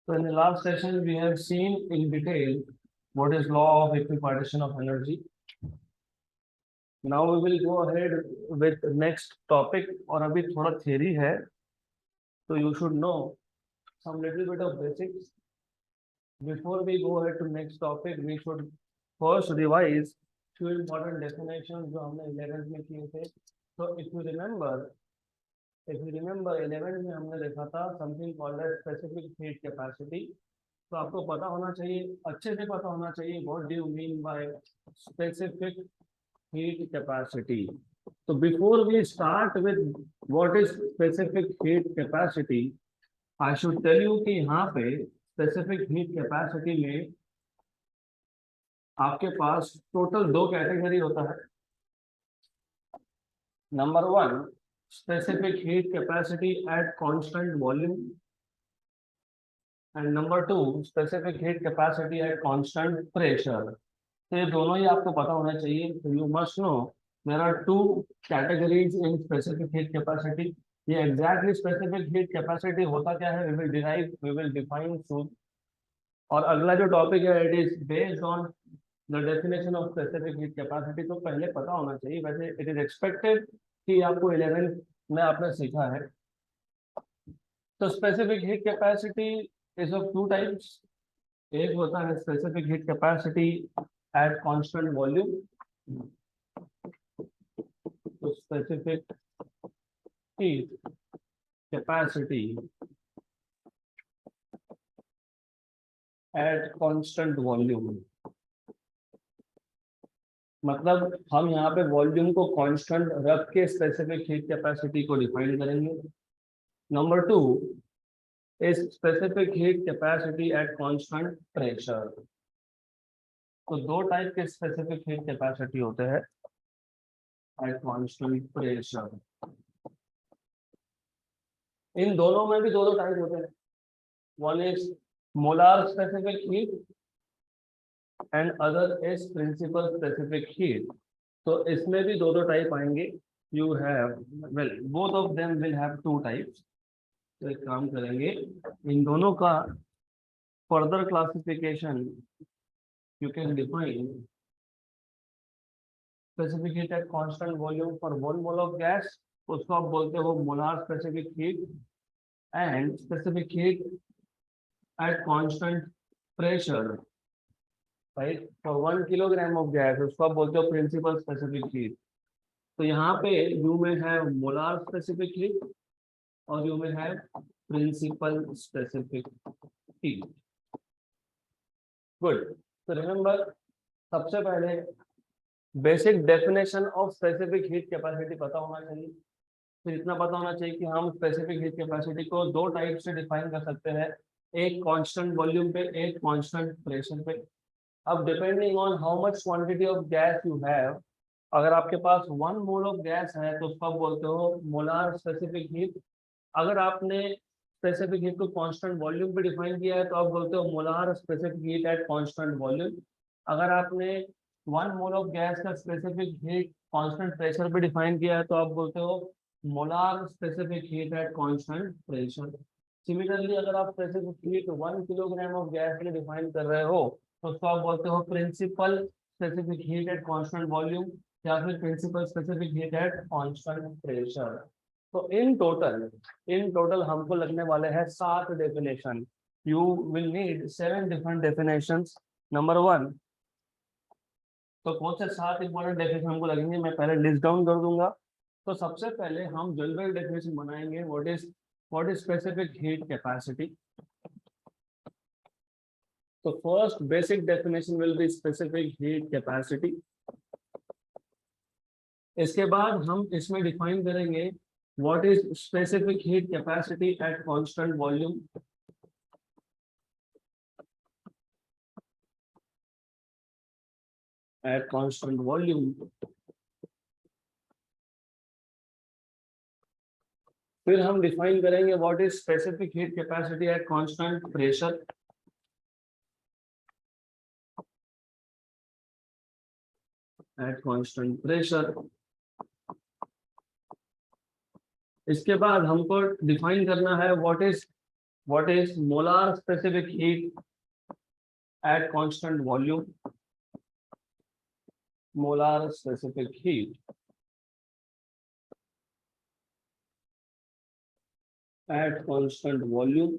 So in the last session, we have seen in detail what is law of equipartition of energy. Now we will go ahead with next topic. और अभी थोड़ा theory है, so you should know some little bit of basics. Before we go ahead to next topic, we should first revise few important definitions जो हमने 11th में किए थे. So if you remember 11th में हमने देखा था something called as specific heat capacity. तो आपको पता होना चाहिए, अच्छे से पता होना चाहिए what do you mean by specific heat capacity. So before we start with what is specific heat capacity, I should tell you कि यहाँ पे specific heat capacity में आपके पास टोटल दो कैटेगरी होता है. Number 1 specific heat capacity at constant volume and number 2 specific heat capacity at constant pressure. तो ये दोनों ही आपको पता होना चाहिए. तो you must know there are two categories in specific heat capacity. ये exactly specific heat capacity होता क्या है we will define soon. और अगला जो टॉपिक है it is based on the definition of specific heat capacity. तो पहले पता होना चाहिए. वैसे it is expected कि आपको 11th में आपने सीखा है. तो specific heat capacity is of two types. एक होता है specific heat capacity at constant volume. तो specific heat capacity at constant volume, मतलब हम यहाँ पे वॉल्यूम को कांस्टेंट रख के स्पेसिफिक हीट कैपेसिटी को डिफाइन करेंगे. Number 2 is specific heat capacity at constant pressure. तो दो टाइप के स्पेसिफिक हीट कैपेसिटी होते हैं एट कांस्टेंट प्रेशर. इन दोनों में भी दो टाइप होते हैं. One is molar specific heat and other is principal specific heat. तो इसमें भी दो टाइप आएंगे. You have both of them will have two types. तो एक काम करेंगे, इन दोनों का further classification you can define specific heat at constant volume for 1 mole of gas, उसको आप बोलते हो molar specific heat, and specific heat at constant pressure, right, for 1 kilogram of gas, उसको आप बोलते हो principal specific heat. तो यहाँ पे you may have molar specific heat और you may have principal specific heat. Good. तो रिमेंबर, सबसे पहले basic definition of specific heat capacity पता होना चाहिए. फिर इतना पता होना चाहिए कि हम स्पेसिफिक हीट कैपेसिटी को दो टाइप से डिफाइन कर सकते हैं, एक कांस्टेंट वॉल्यूम पे, एक कांस्टेंट प्रेशर पे. अब depending on how much quantity of gas you have, अगर आपके पास 1 मोल ऑफ गैस है तो उसको आप बोलते हो मोलार स्पेसिफिक हीट. अगर आपने स्पेसिफिक हीट को कांस्टेंट वॉल्यूम पे डिफाइन किया है तो आप बोलते हो molar specific heat at constant volume. अगर आपने 1 मोल ऑफ गैस का स्पेसिफिक हीट कांस्टेंट प्रेशर पे डिफाइन किया है तो आप बोलते हो molar specific heat at constant pressure. Similarly अगर आप specific heat 1 kilogram of gas के लिए डिफाइन कर रहे हो तो उसको आप बोलते हो principal specific heat at constant volume या फिर principal specific heat at constant pressure. तो इन टोटल हमको लगने वाले हैं 7 definition. You will need 7 different definitions. Number 1, तो कौन से 7 इंपॉर्टेंट डेफिनेशन हमको लगेंगे मैं पहले लिस्ट डाउन कर दूंगा. तो सबसे पहले हम जनरल डेफिनेशन बनाएंगे. What is specific heat capacity. तो first basic definition will be specific heat capacity. इसके बाद हम इसमें डिफाइन करेंगे what is specific heat capacity at constant volume. At constant volume. फिर हम डिफाइन करेंगे what is specific heat capacity at constant pressure. At constant pressure. इसके बाद हमको डिफाइन करना है what is what is molar specific heat at constant volume? Molar specific heat at constant volume.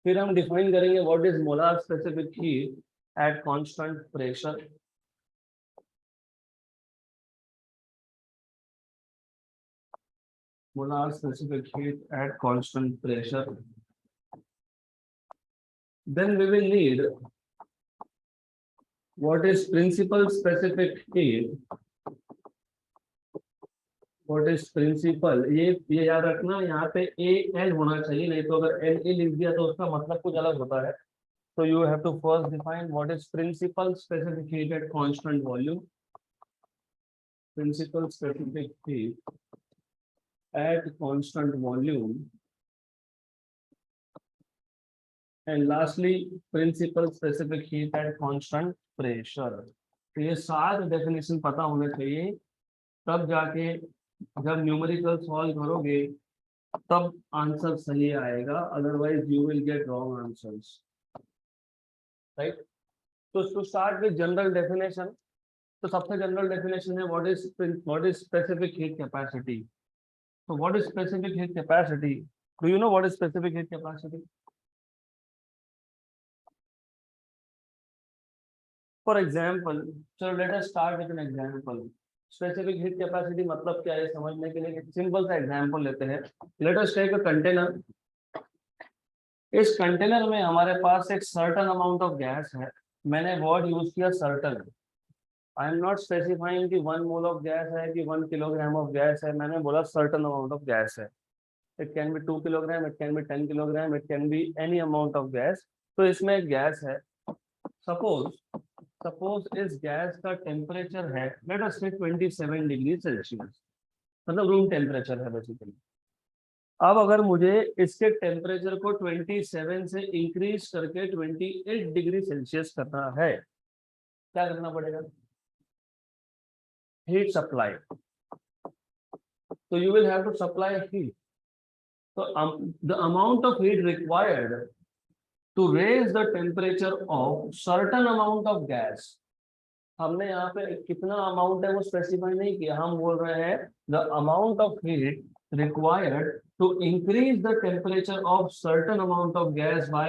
फिर हम डिफाइन करेंगे what is molar specific heat at constant pressure. Molar specific heat at constant pressure. Then we will need what is principal specific heat. What is principal? ये याद रखना, यहाँ पे A L होना चाहिए, नहीं तो अगर एल ए लिख दिया तो उसका मतलब कुछ अलग होता है. So you have to first define what is principal specific heat at constant volume. Principal specific heat at constant volume. And lastly, principal specific heat at constant pressure. तो ये सारे डेफिनेशन पता होने चाहिए, तब जाके जब न्यूमेरिकल सॉल्व करोगे तब आंसर सही आएगा, otherwise you will get wrong answers. Right. तो to start with general definition, तो सबसे जनरल डेफिनेशन है what is specific heat capacity. So what is specific heat capacity? Do you know what is specific heat capacity? For example, so let us start with an example. Specific heat capacity मतलब क्या है समझने के लिए एक simple सा example लेते हैं. Let us take a container. इस कंटेनर में हमारे पास एक सर्टेन अमाउंट ऑफ गैस है. मैंने वर्ड यूज किया certain. I am not specifying कि 1 मोल ऑफ गैस है कि 1 किलोग्राम ऑफ गैस है. मैंने बोला सर्टेन अमाउंट ऑफ गैस है. It can be 2 kilogram, it can be 10 kilogram, it can be any amount of gas. तो इसमें एक गैस है. सपोज इस गैस का टेम्परेचर है लेट अस से 27 डिग्री सेल्सियस, मतलब रूम टेम्परेचर है बेसिकली. अब अगर मुझे इसके टेम्परेचर को 27 से इंक्रीज करके 28 डिग्री सेल्सियस करना है, क्या करना पड़ेगा? Heat supply. तो you will have to supply heat. So the amount of heat required to raise the temperature of certain amount of gas, हमने यहाँ पे कितना अमाउंट है वो स्पेसिफाई नहीं किया. हम बोल रहे हैं the amount of heat required to increase the temperature of certain amount of gas by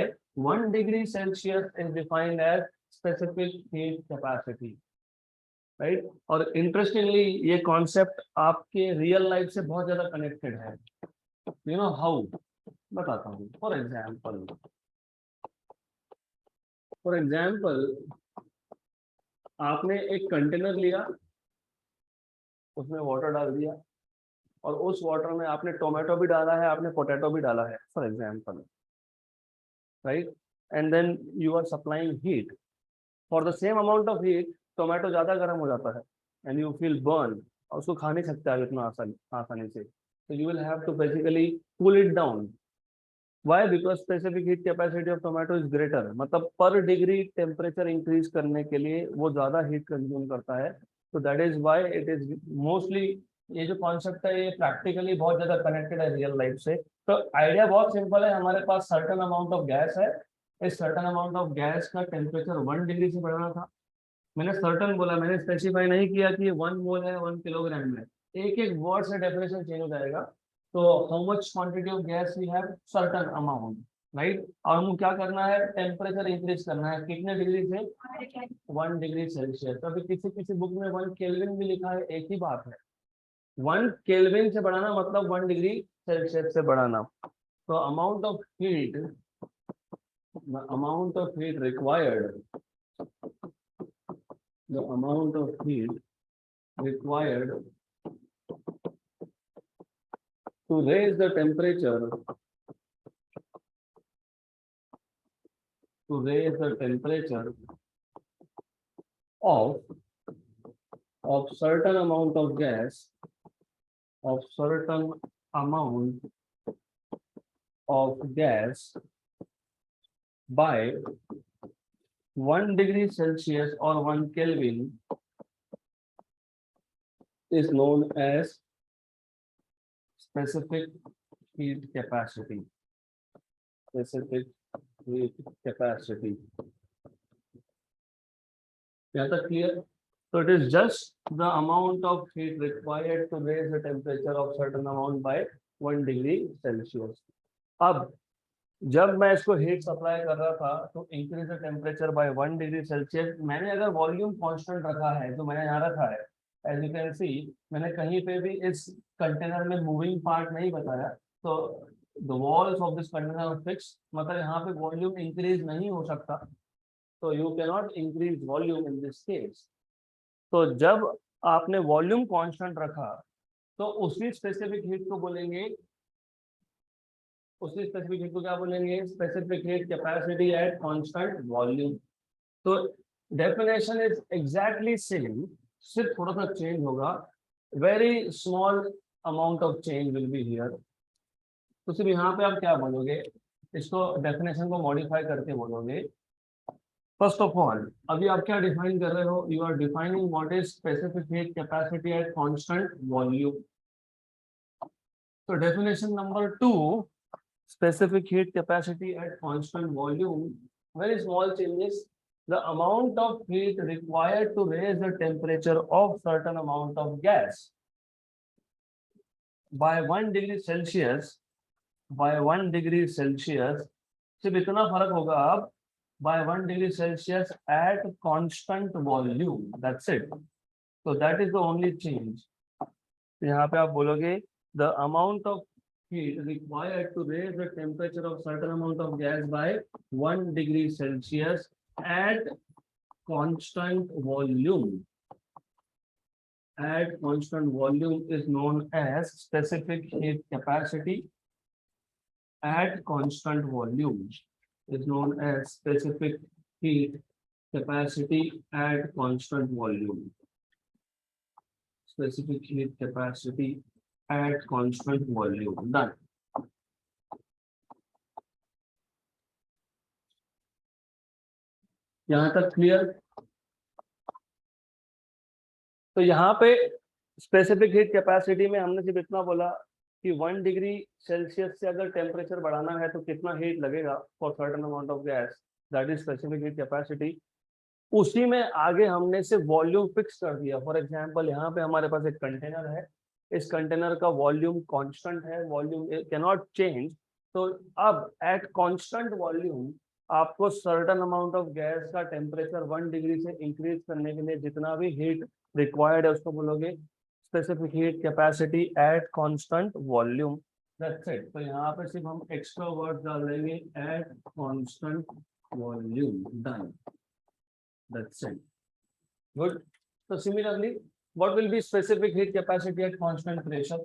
1 degree Celsius is defined as specific heat capacity. Right. और इंटरेस्टिंगली ये कॉन्सेप्ट आपके रियल लाइफ से बहुत ज्यादा कनेक्टेड है. यू नो हाउ, बताता हूँ. For example आपने एक कंटेनर लिया, उसमें वाटर डाल दिया और उस वाटर में आपने टोमेटो भी डाला है, आपने पोटैटो भी डाला है for example. Right. And then you are supplying heat for the same amount of heat. Tomato ज्यादा गर्म हो जाता है एंड यू फील बर्न, और उसको खा नहीं सकते आप इतना आसानी से. So you will have to basically cool it down. Why? Because specific heat capacity of tomato is greater. मतलब पर डिग्री टेम्परेचर इंक्रीज करने के लिए वो ज्यादा हीट कंज्यूम करता है. तो that is why it is mostly, ये जो कॉन्सेप्ट है ये प्रैक्टिकली बहुत ज्यादा कनेक्टेड है रियल लाइफ से. तो आइडिया बहुत सिंपल है. हमारे पास सर्टेन अमाउंट ऑफ गैस है. इस सर्टेन अमाउंट ऑफ गैस का टेम्परेचर 1 डिग्री से बढ़ाना था. मैंने सर्टेन बोला, मैंने स्पेसिफाई नहीं किया कि 1 मोल है 1 किलोग्राम है. एक एक वर्ड से डेफिनेशन चेंज हो जाएगा. तो how much quantity of gas we have, certain amount. Right. और हम क्या करना है, टेम्परेचर इंक्रीज करना है. कितने डिग्री से? 1 डिग्री सेल्सियस. तो अभी किसी किसी बुक में 1 केल्विन भी लिखा है. एक ही बात है, 1 केल्विन से बढ़ाना मतलब 1 डिग्री सेल्सियस से बढ़ाना. तो amount of heat, the amount of heat required to raise the temperature of certain amount of gas by 1 degree Celsius or 1 Kelvin is known as specific heat capacity. Specific heat capacity. Yeah, that clear? So it is just the amount of heat required to raise the temperature of certain amount by 1 degree Celsius. अब जब मैं इसको heat supply कर रहा था तो increase the temperature by 1 degree Celsius, मैंने अगर वॉल्यूम कांस्टेंट रखा है जो मैंने यहाँ रखा है, एज यू कैन सी मैंने कहीं पे भी इस कंटेनर में मूविंग पार्ट नहीं बताया, तो the walls of this container are fix, मतलब यहाँ पे वॉल्यूम इंक्रीज नहीं हो सकता, तो you can not increase volume in this case. तो जब आपने वॉल्यूम कांस्टेंट रखा तो उसी स्पेसिफिक हीट को बोलेंगे, उसी स्पेसिफिक हीट को क्या बोलेंगे, specific heat capacity at constant volume. तो डेफिनेशन इज एग्जैक्टली सेम, सिर्फ थोड़ा सा चेंज होगा, very small amount of change will be here. तो सिर्फ यहाँ पे आप क्या बोलोगे, इसको डेफिनेशन को मॉडिफाई करके बोलोगे, फर्स्ट ऑफ ऑल अभी आप क्या डिफाइन कर रहे हो, you are defining what is specific heat capacity at constant volume. तो definition number 2, specific heat capacity at constant volume, very small changes, the amount of heat required to raise the temperature of certain amount of gas by 1 degree Celsius, by 1 degree Celsius, सिर्फ इतना फर्क होगा अब, by 1 degree Celsius at constant volume, that's it, so that is the only change। यहाँ पे आप बोलोगे the amount of heat required to raise the temperature of certain amount of gas by 1 degree Celsius at constant volume. At constant volume is known as specific heat capacity. At constant volume is known as specific heat capacity at constant volume. Specific heat capacity at constant volume. Done. यहाँ तक clear? तो यहाँ पे specific heat capacity में हमने सिर्फ इतना बोला कि 1 डिग्री सेल्सियस से अगर टेम्परेचर बढ़ाना है तो कितना हीट लगेगा for certain amount of gas, that is specific heat capacity. उसी में आगे हमने सिर्फ वॉल्यूम फिक्स कर दिया। फॉर एग्जांपल यहाँ पे हमारे पास एक कंटेनर है, इस कंटेनर का वॉल्यूम कांस्टेंट है, वॉल्यूम कैन नॉट चेंज। तो अब एट कांस्टेंट वॉल्यूम आपको सर्टेन अमाउंट ऑफ गैस का टेम्परेचर 1 डिग्री से इंक्रीज करने के लिए जितना भी हीट रिक्वायर्ड है उसको बोलोगे specific heat capacity at constant volume. That's it. तो यहाँ पे सिर्फ हम एक्स्ट्रा वर्ड डाल देंगे eight constant volume. Done. That's it. Good. So similarly, what will be specific heat capacity at constant pressure?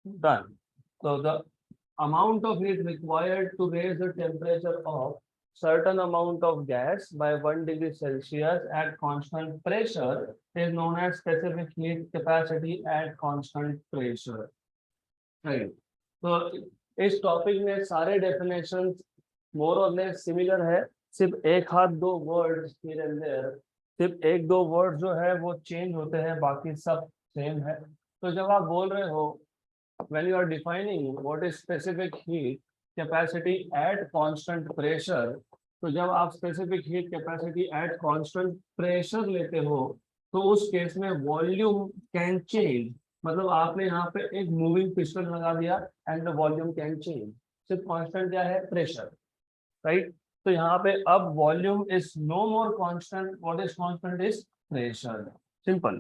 Done. So the amount of heat required to raise the temperature of certain amount of gas by 1 degree Celsius at constant pressure is known as specific heat capacity at constant pressure. Right. तो इस topic में सारे definition मोर और less similar है, सिर्फ एक हाथ दो वर्ड हियर एंड देयर, सिर्फ एक दो वर्ड जो है वो चेंज होते हैं, बाकी सब सेम है। तो जब आप बोल रहे हो when you are defining what is specific heat capacity at constant pressure, तो जब आप specific heat capacity at constant pressure लेते हो तो उस केस में वॉल्यूम कैन चेंज, मतलब आपने यहाँ पे एक मूविंग पिस्टन लगा दिया and the volume can change, सिर्फ कांस्टेंट क्या है, प्रेशर, राइट। तो यहाँ पे अब volume is no more constant, what is constant is pressure, simple.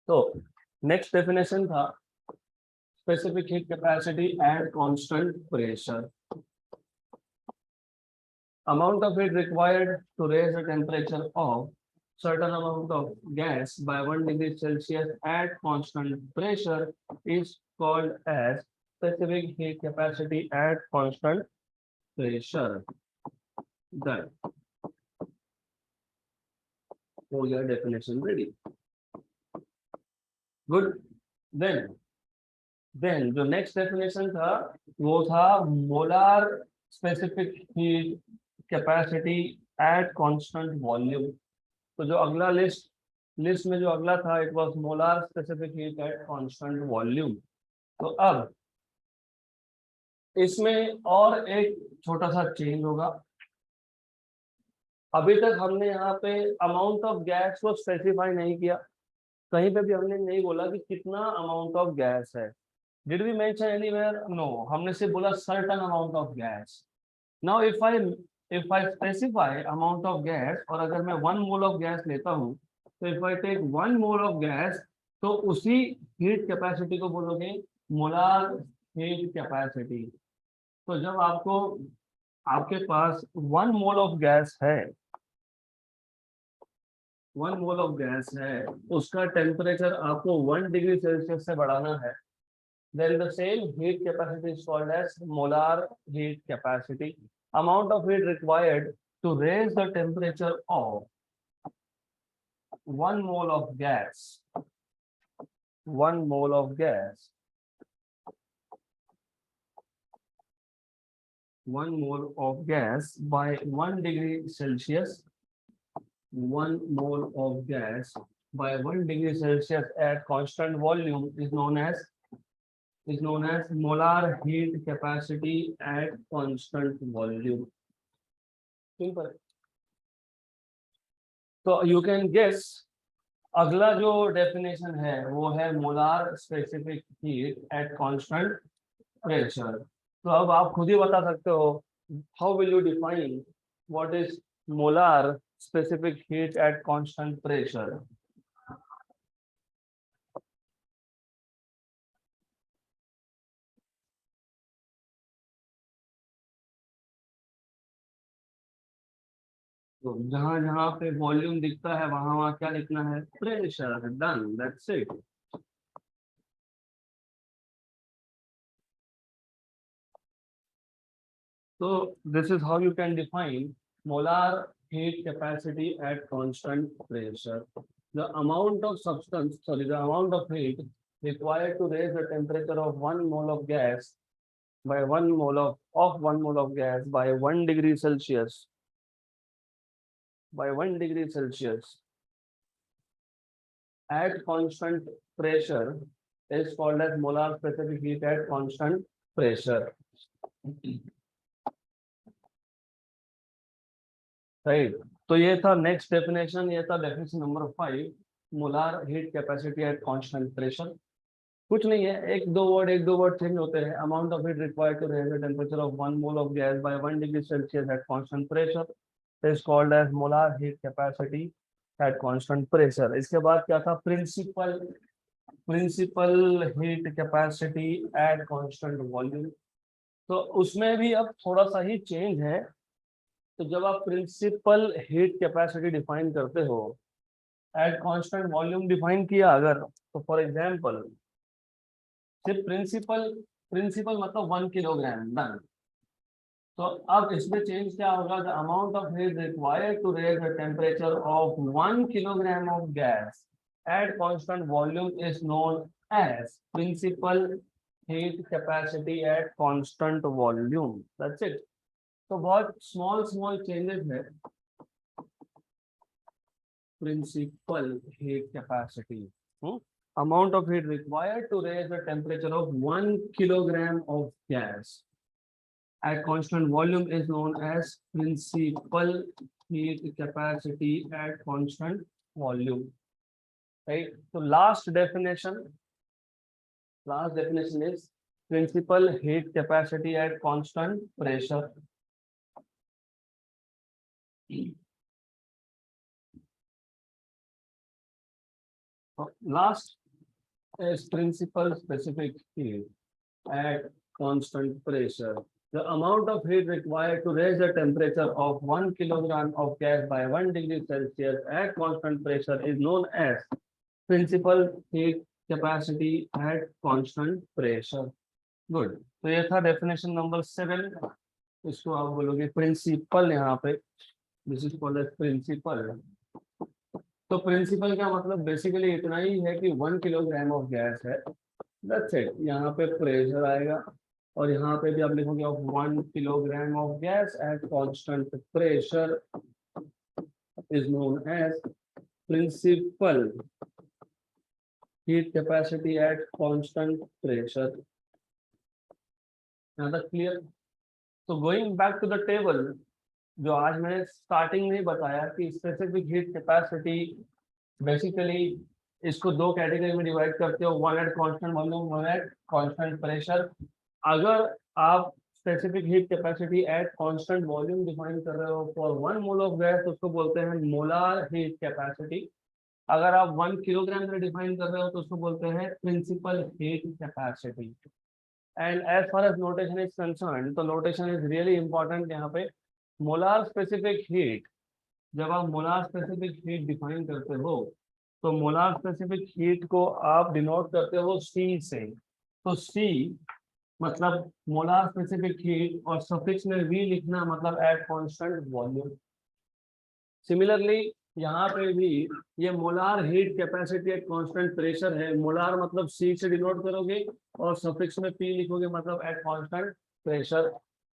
तो नेक्स्ट डेफिनेशन था specific heat capacity at constant pressure, amount of heat required to raise the temperature of certain amount of gas by 1 degree Celsius at constant pressure is called as specific heat capacity at constant pressure. Done. So your definition ready. Good. Then जो next definition था वो था molar specific heat capacity eight constant volume. तो जो अगला list में जो अगला था, it was molar specific heat at constant volume. तो अब इसमें और एक छोटा सा चेंज होगा। अभी तक हमने यहाँ पे अमाउंट ऑफ गैस को स्पेसिफाई नहीं किया, कहीं पे भी हमने नहीं बोला कि कितना अमाउंट ऑफ गैस है। Did we mention anywhere? No, हमने सिर्फ बोला certain amount of gas. Now if I specify amount of gas, और अगर मैं 1 मोल ऑफ गैस लेता हूँ, तो if I take 1 mole of gas, तो उसी हीट कैपेसिटी को बोलोगे मोलार हीट कैपेसिटी। तो जब आपके पास 1 मोल ऑफ गैस है, 1 मोल ऑफ गैस है, उसका टेम्परेचर आपको 1 डिग्री सेल्सियस से बढ़ाना है, then the same heat capacity is called as molar heat capacity. Amount of heat required to raise the temperature of 1 mole of gas, 1 mole of gas, 1 mole of gas by 1 degree Celsius, 1 mole of gas by 1 degree Celsius at constant volume is known as molar heat capacity at constant volume. Simple. तो you can guess अगला जो definition है वो है molar specific heat at constant pressure. तो अब आप खुद ही बता सकते हो, how will you define what is molar specific heat at constant pressure? तो जहां जहां पे वॉल्यूम दिखता है वहां वहां क्या लिखना है? Pressure. Done, that's it. So this is how you can define molar heat capacity at constant pressure. The amount of the amount of heat required to raise the temperature of 1 mole of gas by 1 mole of 1 mole of gas by 1 degree Celsius, by 1 degree Celsius at constant pressure is called as molar specific heat at constant pressure. Right, तो ये था next definition, ये था definition number 5, molar heat capacity at constant pressure. कुछ नहीं है, एक दो वर्ड चेंज होते हैं। Amount of heat required to raise the temperature of 1 mole of gas by 1 degree Celsius at constant pressure is called as molar heat capacity at constant pressure. इसके बाद क्या था? Principal heat capacity at constant volume. तो उसमें भी अब थोड़ा सा ही चेंज है। तो जब आप प्रिंसिपल हीट कैपेसिटी डिफाइन करते हो, एट कांस्टेंट वॉल्यूम डिफाइन किया अगर, तो फॉर एग्जांपल सिर्फ प्रिंसिपल मतलब 1 किलोग्राम। डन। तो अब इसमें चेंज क्या होगा? The amount of heat required to raise the temperature of 1 kilogram of gas at constant volume is known as principal heat capacity at constant volume. That's it. तो बहुत small changes है। Principal heat capacity, amount of heat required to raise the temperature of 1 kilogram of gas at constant volume is known as principal heat capacity at constant volume. Right? So last definition is principal heat capacity at constant pressure. Last is principal specific heat at constant pressure. The amount of heat required to raise the temperature of 1 kilogram of gas by 1 degree Celsius at constant pressure is known as principal heat capacity at constant pressure. Good. तो ये था definition number 7। इसको आप बोलोगे principal. यहाँ पे this is called as principal. तो principal का मतलब बेसिकली इतना ही है कि 1 किलोग्राम ऑफ गैस है, दैट्स इट। यहाँ पे प्रेशर आएगा और यहाँ पे भी आप लिखोगे of 1 kilogram of gas at constant pressure is known as principal heat capacity at constant pressure. Now that clear? So going back to the table, जो आज मैंने स्टार्टिंग में बताया कि स्पेसिफिक हीट कैपेसिटी बेसिकली इसको दो कैटेगरी में divide करते हो, one eight constant volume, one eight constant pressure. अगर आप specific heat capacity at constant volume define कर रहे हो फॉर 1 मोल ऑफ गैस, उसको बोलते हैं मोलार हीट कैपेसिटी। अगर आप 1 किलोग्राम में डिफाइन कर रहे हो तो उसको बोलते हैं principal heat capacity. And as far as notation is concerned, तो नोटेशन इज रियली इंपॉर्टेंट यहाँ पे। मोलार स्पेसिफिक हीट, जब आप मोलार स्पेसिफिक हीट डिफाइन करते हो तो मोलार स्पेसिफिक हीट को आप डिनोट करते हो C से। तो C मतलब मोलार स्पेसिफिक हीट और सफिक्स में V लिखना मतलब एट कांस्टेंट वॉल्यूम। सिमिलरली यहाँ पे भी ये molar heat capacity at constant pressure है। मोलार मतलब C से डिनोट करोगे और सफिक्स में P लिखोगे मतलब एट कांस्टेंट प्रेशर।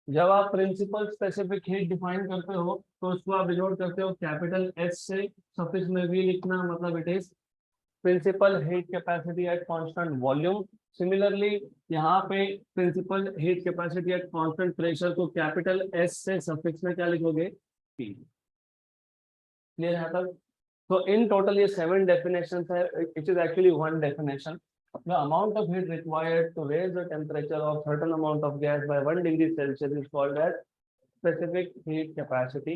जब आप प्रिंसिपल स्पेसिफिक हीट डिफाइन करते हो तो उसको आप डिनोट करते हो कैपिटल S से, सफिक्स में V लिखना मतलब it is principal heat capacity at constant volume. Similarly यहाँ पे principal heat capacity at constant pressure को कैपिटल S से, सफिक्स में क्या लिखोगे P। क्लियर है तक? तो इन टोटल ये 7 डेफिनेशंस है। It is actually one definition. The amount of heat required to raise the temperature of certain amount of gas by 1 degree Celsius is called as specific heat capacity,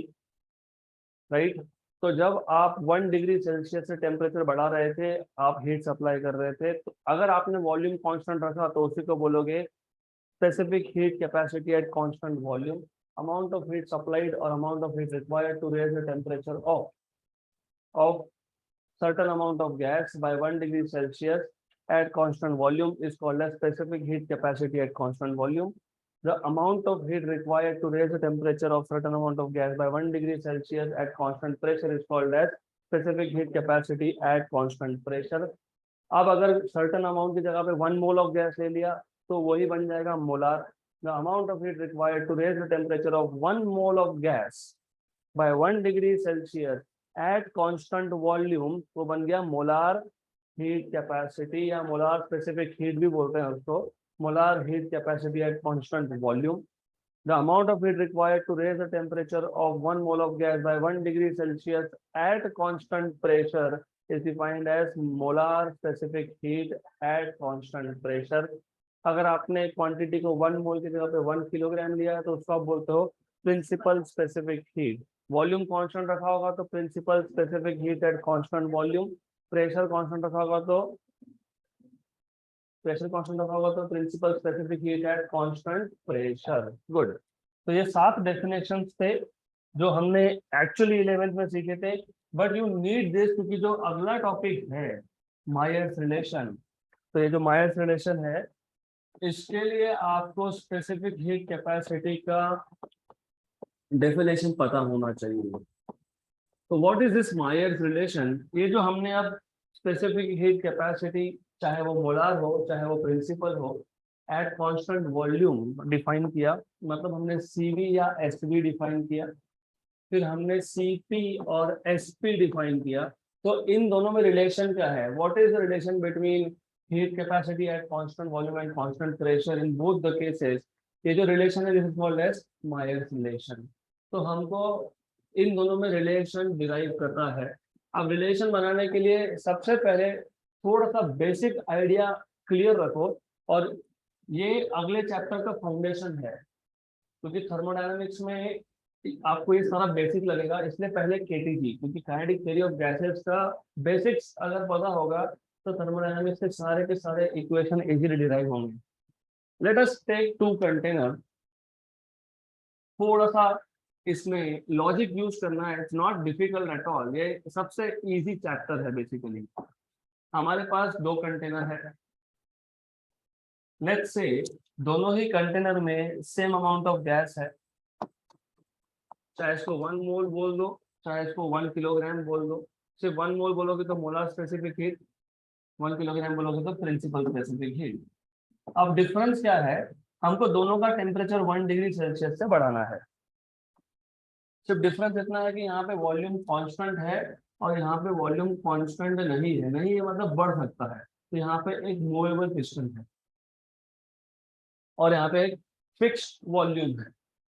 right? तो जब आप 1 degree Celsius से temperature बढ़ा रहे थे, आप heat supply कर रहे थे, तो अगर आपने वॉल्यूम कांस्टेंट रखा तो उसी को बोलोगे specific heat capacity at constant volume. Amount of heat supplied और amount of heat required to raise the temperature of certain amount of gas by 1 degree Celsius at constant volume is called as specific heat capacity at constant volume. The amount of heat required to raise the temperature of certain amount of gas by 1 degree Celsius at constant pressure is called as specific heat capacity at constant pressure. अब अगर certain amount की जगह पे 1 mole of gas ले लिया तो वही बन जाएगा molar. The amount of heat required to raise the temperature of 1 mole of gas by 1 degree Celsius at constant volume वो बन गया मोलार हीट कैपेसिटी, या मोलार स्पेसिफिक हीट भी बोलते हैं उसको, molar heat capacity at constant volume. The amount of heat required to raise the temperature of 1 mole of gas by 1 degree Celsius at constant pressure is defined as molar specific heat at constant pressure. अगर आपने quantity को 1 मोल की जगह पे 1 kilogram लिया है तो उसको आप बोलते हो principal specific heat. Volume constant रखा होगा तो principal specific heat at constant volume. Pressure constant रखा होगा तो principal specific heat at constant pressure. Good. तो ये 7 डेफिनेशंस थे जो हमने एक्चुअली 11th में सीखे थे, बट यू नीड दिस क्योंकि जो अगला टॉपिक है मायर्स रिलेशन, तो ये जो मायर्स रिलेशन है इसके लिए आपको स्पेसिफिक हीट कैपेसिटी का डेफिनेशन पता होना चाहिए। तो what is this Mayer's relation? ये जो हमने अब स्पेसिफिक हीट कैपेसिटी, चाहे वो मोलार हो चाहे वो प्रिंसिपल हो, एट कांस्टेंट वॉल्यूम डिफाइन किया, मतलब हमने CV या SV डिफाइन किया, फिर हमने CP और SP डिफाइन किया। तो इन दोनों में रिलेशन क्या है? What is the relation between heat capacity at constant volume and constant pressure in both the cases? ये जो रिलेशन है this is called as Mayer's relation. तो हमको इन दोनों में रिलेशन डिराइव करना है। अब रिलेशन बनाने के लिए सबसे पहले थोड़ा सा बेसिक आइडिया क्लियर रखो, और ये अगले चैप्टर का फाउंडेशन है, क्योंकि थर्मोडायनामिक्स में आपको ये सारा बेसिक लगेगा, इसलिए पहले KTG, क्योंकि काइनेटिक थ्योरी ऑफ गैसेस का बेसिक्स अगर पता होगा तो थर्मोडायनामिक्स के सारे इक्वेशन इजीली डिराइव होंगे। Let us take 2 container. थोड़ा सा इसमें लॉजिक यूज करना है, it's not difficult at all, ये सबसे इजी चैप्टर है बेसिकली। हमारे पास 2 कंटेनर है, लेट्स से दोनों ही कंटेनर में सेम अमाउंट ऑफ गैस है, चाहे इसको 1 मोल बोल दो चाहे इसको 1 किलोग्राम बोल दो। सिर्फ 1 मोल बोलोगे तो मोलार स्पेसिफिक हीट, 1 किलोग्राम बोलोगे तो प्रिंसिपल स्पेसिफिक हीट। अब डिफरेंस क्या है? हमको दोनों का टेम्परेचर 1 डिग्री सेल्सियस से बढ़ाना है। सिर्फ डिफरेंस इतना है कि यहाँ पे वॉल्यूम कांस्टेंट है और यहाँ पे वॉल्यूम कांस्टेंट नहीं है मतलब बढ़ सकता है। तो यहाँ पे एक मूवेबल पिस्टन है और यहाँ पे एक फिक्स्ड वॉल्यूम है,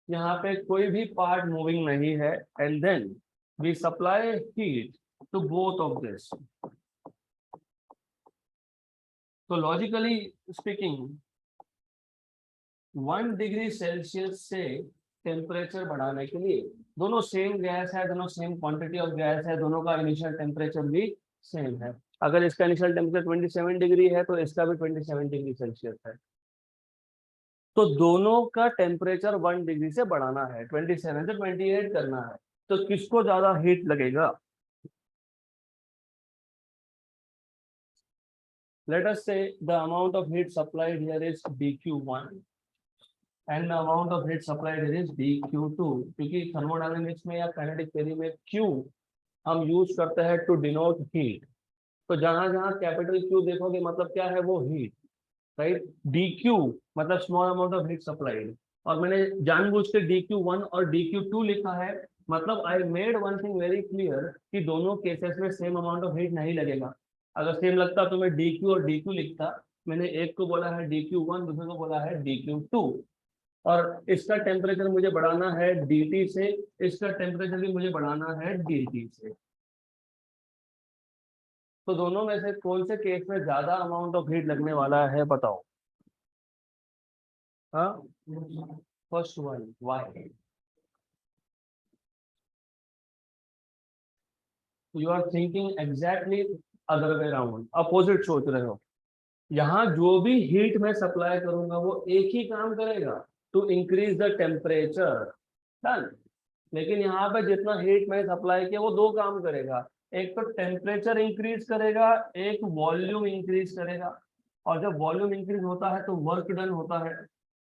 यहाँ पे कोई भी पार्ट मूविंग नहीं है। And then we supply heat to both of this. तो लॉजिकली स्पीकिंग 1 डिग्री सेल्सियस से टेम्परेचर बढ़ाने के लिए, दोनों सेम गैस है, दोनों सेम क्वांटिटी ऑफ गैस है, दोनों का इनिशियल टेम्परेचर भी सेम है। अगर इसका इनिशियल टेम्परेचर 27 डिग्री है तो इसका भी 27 डिग्री सेल्सियस है। तो दोनों का टेम्परेचर 1 डिग्री से बढ़ाना है, 27 से 28 करना है। तो किसको ज्यादा हीट लगेगा? Let us say the amount of heat supplied here is dQ1 and the amount of heat supplied here is dQ2, क्योंकि थर्मोडायनेमिक्स में या काइनेटिक थ्योरी में Q हम यूज करते हैं टू डिनोट हीट। तो जहां जहां कैपिटल Q देखोगे मतलब क्या है, वो हीट, राइट। dQ मतलब small amount of heat supplied, और मैंने जानबूझ के dQ1 और dQ2 लिखा है, मतलब I made one thing very clear कि दोनों केसेस में सेम अमाउंट ऑफ हीट नहीं लगेगा। अगर सेम लगता तो मैं dQ और dQ लिखता। मैंने एक को बोला है dQ1, दूसरे को बोला है dQ2, और इसका टेम्परेचर मुझे बढ़ाना है dt से, इसका टेम्परेचर भी मुझे बढ़ाना है dt से। तो दोनों में से कौन से केस में ज्यादा अमाउंट ऑफ हीट लगने वाला है बताओ? हाँ, first one. Why? You are thinking exactly other way round, opposite सोच रहे हो। यहाँ जो भी हीट मैं सप्लाई करूंगा वो एक ही काम करेगा, to increase the temperature, done. लेकिन यहाँ पे जितना हीट मैं सप्लाई किया वो दो काम करेगा, एक तो टेम्परेचर इंक्रीज करेगा, एक वॉल्यूम इंक्रीज करेगा। और जब वॉल्यूम इंक्रीज होता है तो वर्क डन होता है,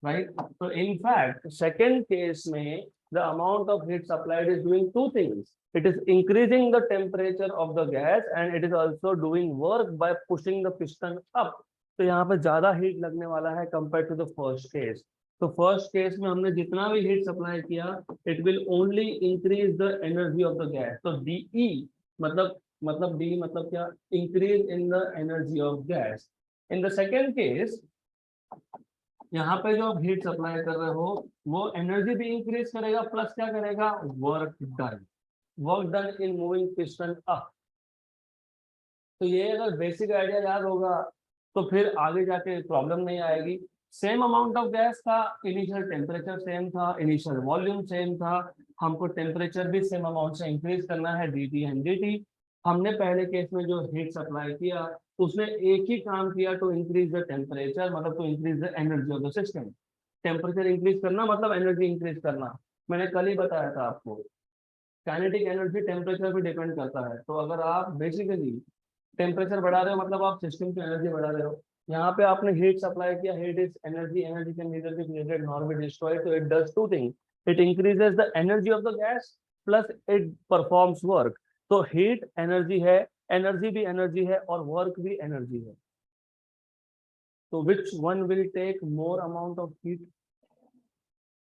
राइट। तो इन फैक्ट सेकेंड केस में the amount of heat supplied is doing two things, it is increasing the temperature of the gas and it is also doing work by pushing the piston up। तो यहाँ पे ज्यादा heat लगने वाला है compare to the first case. तो first case में हमने जितना भी हीट सप्लाई किया it will only increase the energy of the gas. तो DE मतलब D मतलब क्या, increase in the energy of gas. In the second case यहाँ पे जो हीट सप्लाई कर रहे हो वो एनर्जी भी इंक्रीज करेगा, प्लस क्या करेगा, work done, work done in moving piston up. तो ये अगर बेसिक आइडिया याद होगा तो फिर आगे जाके प्रॉब्लम नहीं आएगी। सेम अमाउंट ऑफ गैस था, इनिशियल टेम्परेचर सेम था, इनिशियल वॉल्यूम सेम था, हमको टेम्परेचर भी सेम अमाउंट से इंक्रीज करना है dt एंड dt। हमने पहले केस में जो हीट सप्लाई किया उसने एक ही काम किया, टू इंक्रीज द टेम्परेचर मतलब to increase the energy of the system. Temperature increase करना मतलब एनर्जी इंक्रीज करना। मैंने कल ही बताया था आपको, काइनेटिक एनर्जी टेम्परेचर पे डिपेंड करता है। तो अगर आप बेसिकली टेम्परेचर बढ़ा रहे हो मतलब आप सिस्टम की एनर्जी बढ़ा रहे हो। यहाँ पे आपने हीट सप्लाई किया, heat is energy, energy can neither be created nor be destroyed. तो it does two thing, it increases the energy of the gas plus it performs work. तो हीट एनर्जी है, एनर्जी भी energy है और work भी energy है। तो which one will take more amount of heat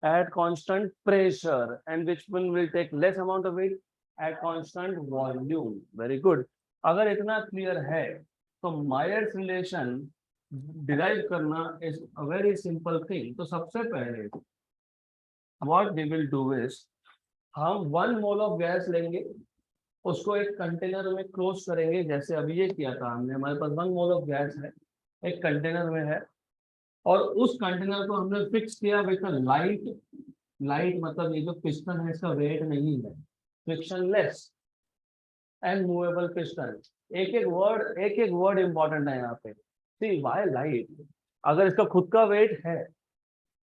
at constant pressure and which one will take less amount of heat at constant volume? Very good। अगर इतना clear है तो मायर्स रिलेशन डिराइव करना is a very simple thing. तो सबसे पहले what we will do is, हम 1 mole of gas लेंगे, उसको एक कंटेनर में क्लोज करेंगे, जैसे अभी ये किया था हमने। हमारे पास 1 मोल ऑफ गैस है, एक कंटेनर में है, और उस कंटेनर को हमने फिक्स किया विद लाइट। लाइट मतलब ये जो पिस्टन है इसका वेट नहीं है, फ्रिक्शनलेस एंड मूवेबल पिस्टन। एक एक वर्ड इंपॉर्टेंट है यहाँ पे। सी व्हाई लाइट? अगर इसका खुद का वेट है,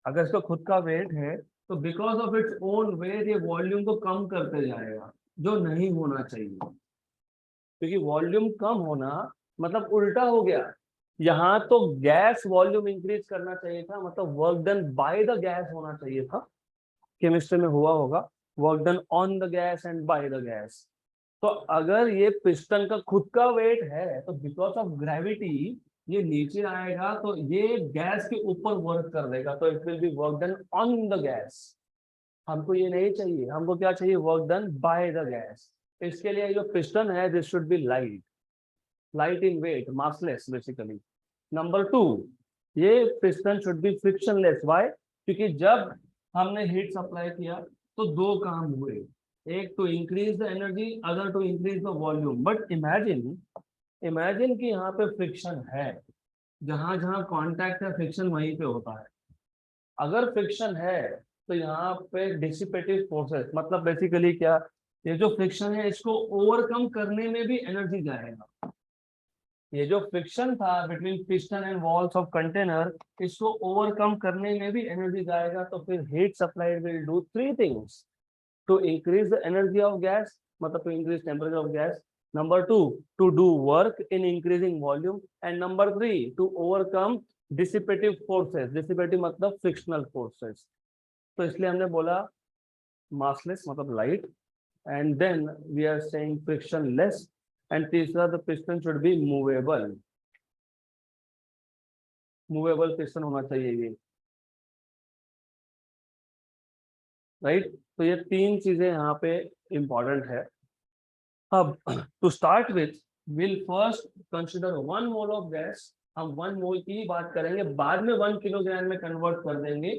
अगर इसका खुद का वेट है तो because of its own wait ये वॉल्यूम को कम करते जाएगा, जो नहीं होना चाहिए। क्योंकि वॉल्यूम कम होना मतलब उल्टा हो गया। यहाँ तो गैस वॉल्यूम इंक्रीज करना चाहिए था, मतलब work done by the gas होना चाहिए था। केमिस्ट्री में हुआ होगा, work done on the gas and bye the gas. तो अगर ये पिस्टन का खुद का वेट है तो बिकॉज ऑफ ग्रेविटी ये नीचे आएगा, तो ये गैस के ऊपर वर्क कर देगा, तो it will be work done on the gas. हमको ये नहीं चाहिए, हमको क्या चाहिए, work done by the gas. इसके लिए जो पिस्टन है this should be light, light in weight, massless basically. Number two, ये piston should be frictionless. Why? क्योंकि जब हमने हीट सप्लाई किया तो दो काम हुए, एक to increase the energy, other to increase the volume. But imagine, imagine कि यहाँ पे फ्रिक्शन है, जहां जहां कांटेक्ट है फ्रिक्शन वहीं पे होता है। अगर फ्रिक्शन है तो यहाँ पे डिसिपेटिव फोर्सेस, मतलब बेसिकली क्या, ये जो फ्रिक्शन है इसको ओवरकम करने में भी एनर्जी जाएगा। ये जो फ्रिक्शन था between piston and walls of container, इसको ओवरकम करने में भी एनर्जी जाएगा। तो फिर heat supply will do three things to increase the energy of gas, मतलब to increase temperature of gas. Number two, to do work in increasing volume. And number three, to overcome dissipative forces. Dissipative मतलब frictional forces. तो इसलिए हमने बोला massless मतलब light, and then we are saying frictionless, and तीसरा the piston should be movable, movable piston होना चाहिए ये, राइट। तो ये तीन चीजें यहाँ पे इंपॉर्टेंट है। अब to start with, will first consider 1 mole of gas. हम 1 मोल की बात करेंगे, बाद में 1 किलोग्राम में कन्वर्ट कर देंगे,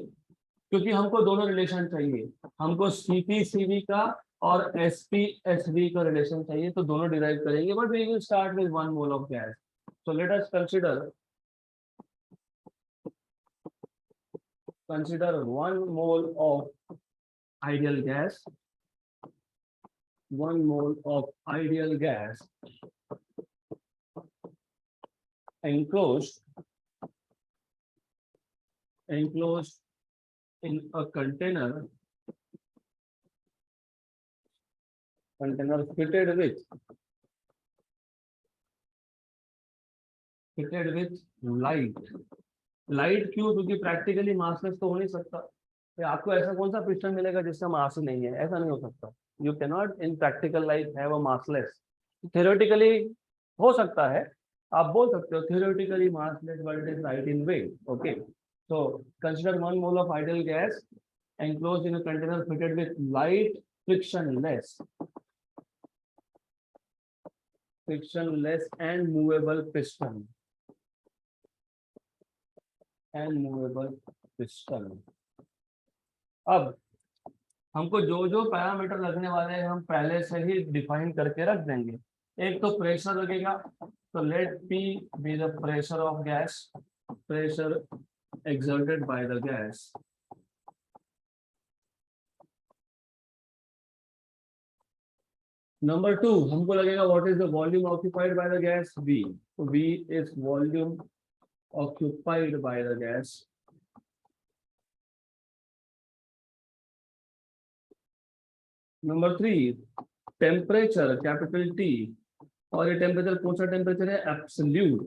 क्योंकि हमको दोनों रिलेशन चाहिए। हमको सीपी सीवी का और एसपी एसवी का रिलेशन चाहिए, तो दोनों डिराइव करेंगे। But we will start with 1 mole of gas. So let us consider 1 mole of ideal gas, 1 mole of ideal gas enclosed in a container fitted with light. Light क्यों? क्योंकि practically massless तो हो नहीं सकता। तो आपको ऐसा कौन सा पिस्टन मिलेगा जिसका मास नहीं है? ऐसा नहीं हो सकता। You can not in practical life have a massless. Theoretically हो सकता है, आप बोल सकते हो theoretically massless but it is light in weight. Okay, so consider 1 mole of ideal gas enclosed in a container fitted with light, frictionless and movable piston, अब हमको जो जो पैरामीटर लगने वाले हैं हम पहले से ही डिफाइन करके रख देंगे। एक तो प्रेशर लगेगा, तो let P be the pressure of gas, pressure exerted by the gas। Number two, हमको लगेगा what is the volume occupied by the gas, V। तो V is volume occupied by the gas। Number three, temperature capital T, और ये temperature कौन सा temperature है? Absolute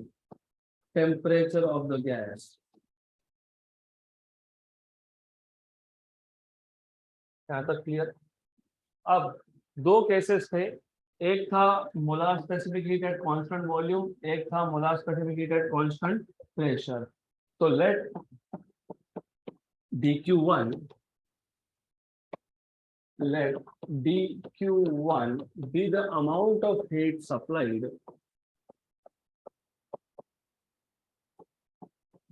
temperature of the gas. यहाँ तक क्लियर? अब दो केसेस थे, एक था molar specific heat at constant volume, एक था molar specific heat at constant pressure. तो late dq1, let dq1 be the amount of heat supplied,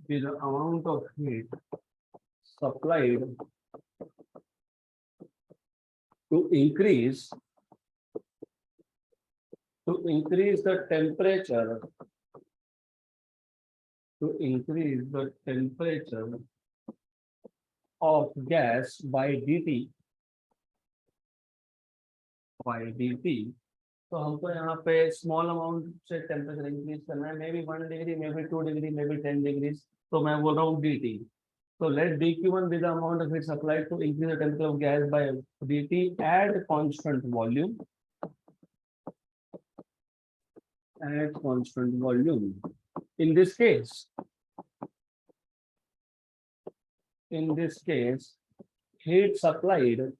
be the amount of heat supplied to increase the temperature, of gas by dt, तो हमको यहाँ पे small amount से temperature increase करना है, may be 1 degree, may be 2 degree, may be 10 degree. तो मैं बोल रहा हूँ dt। तो let dq1 be the amount of heat supplied to increase the temperature of gas by dt at constant volume, in this case heat supplied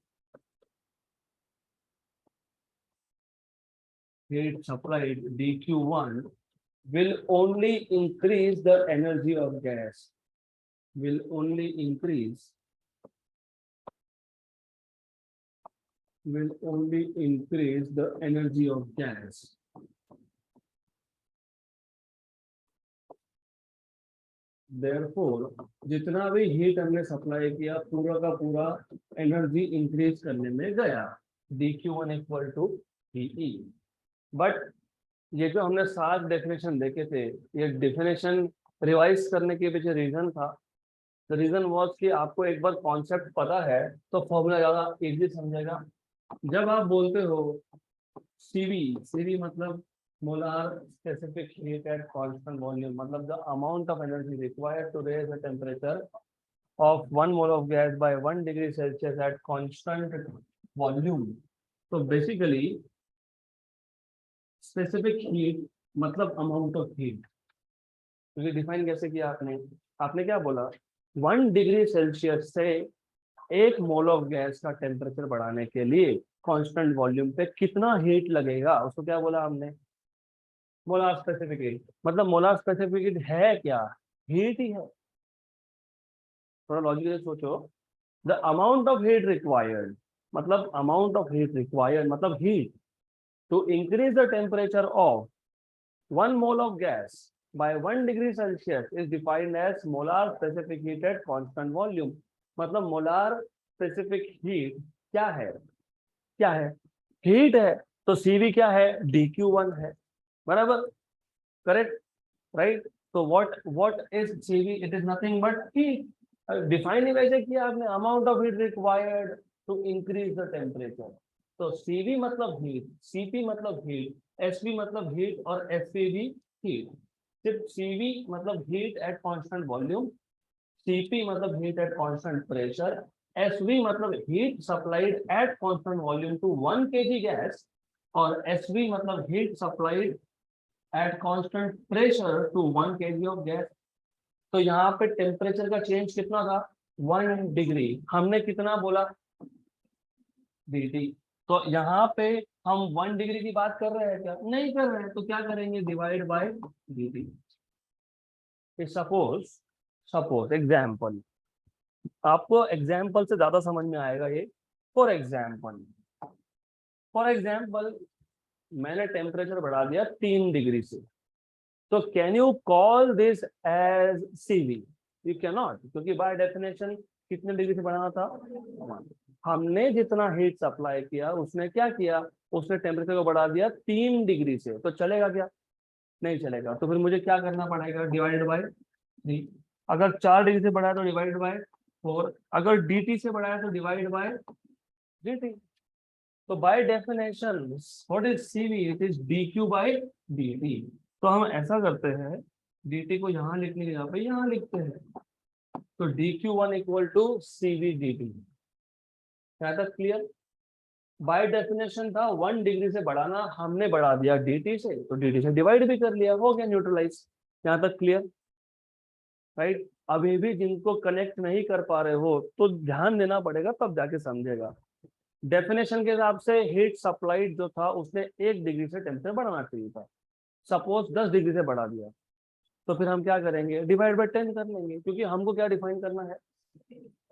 dq1 will only increase the energy of gas, will only increase will only increase the energy of gas. Therefore, जितना भी heat हमने supply किया पूरा का पूरा energy increase करने में गया, dq1 equal to dE। But ये जो हमने 7 डेफिनेशन देखे थे, ये डेफिनेशन रिवाइज करने के पीछे रीजन था। द रीजन वाज कि आपको एक बार कॉन्सेप्ट पता है तो फॉर्मूला ज्यादा इजी समझेगा। जब आप बोलते हो CV मतलब molar specific heat at constant volume, मतलब the amount of energy required to raise the temperature of 1 mole of gas by 1 degree Celsius at constant volume। तो बेसिकली स्पेसिफिक हीट मतलब अमाउंट ऑफ हीट। क्योंकि define कैसे किया आपने क्या बोला, 1 degree Celsius से 1 मोल ऑफ गैस का टेम्परेचर बढ़ाने के लिए कांस्टेंट वॉल्यूम पे कितना हीट लगेगा, उसको क्या बोला हमने, मोलार स्पेसिफिक हीट। मतलब मोलार स्पेसिफिक हीट है क्या, हीट ही है। थोड़ा लॉजिकली सोचो, the amount of heat required मतलब अमाउंट ऑफ हीट रिक्वायर्ड मतलब heat to increase the temperature of 1 mole of gas by 1 degree Celsius is defined as molar specific heat at constant volume। मतलब molar specific heat क्या है, heat है। तो CV क्या है, dQ1 है, बराबर, करेक्ट, राइट। तो what is CV, it is nothing but heat. Define वैसे किया आपने, amount of heat required to increase the temperature. तो CV मतलब हीट, CP मतलब हीट, SV मतलब हीट और SV भी हीट। सिर्फ CV मतलब heat at constant volume, CP मतलब heat at constant pressure, SV मतलब heat supplied at constant volume to 1 kg gas, और SV मतलब heat supplied at constant pressure to 1 kg of gas. तो यहाँ पे टेम्परेचर का चेंज कितना था, 1 डिग्री। हमने कितना बोला, dt। तो यहाँ पे हम 1 डिग्री की बात कर रहे हैं क्या, नहीं कर रहे हैं। तो क्या करेंगे, divide by dt। Suppose example, आपको एग्जाम्पल से ज्यादा समझ में आएगा ये। फॉर एग्जाम्पल मैंने टेम्परेचर बढ़ा दिया 3 डिग्री से, तो can you call this as CV? You can not, क्योंकि बाय डेफिनेशन कितने डिग्री से बढ़ाना था, 1। हमने जितना हीट सप्लाई किया उसने क्या किया, उसने टेम्परेचर को बढ़ा दिया 3 डिग्री से। तो चलेगा क्या, नहीं चलेगा। तो फिर मुझे क्या करना पड़ेगा, डिवाइड बाय 3। अगर 4 डिग्री से बढ़ाया तो डिवाइड बाय 4, अगर dt से बढ़ाया तो डिवाइड बाय dt। तो by definition what is CV, it is dq by dt। तो हम ऐसा करते हैं, dt को यहाँ लिखने की जगह पे यहाँ लिखते हैं। तो dq1 equal to CV dt। क्या तक क्लियर? बाय डेफिनेशन था 1 डिग्री से बढ़ाना, हमने बढ़ा दिया dt से, तो dt से डिवाइड भी कर लिया, हो गया न्यूट्रलाइज। यहाँ तक क्लियर, राइट। अभी भी जिनको कनेक्ट नहीं कर पा रहे हो तो ध्यान देना पड़ेगा, तब जाके समझेगा। डेफिनेशन के हिसाब से हीट सप्लाइड जो था उसने 1 डिग्री से टेम्परेचर बढ़ाना चाहिए था। सपोज 10 डिग्री से बढ़ा दिया, तो फिर हम क्या करेंगे, डिवाइड बाय 10 कर लेंगे, क्योंकि हमको क्या डिफाइन करना है,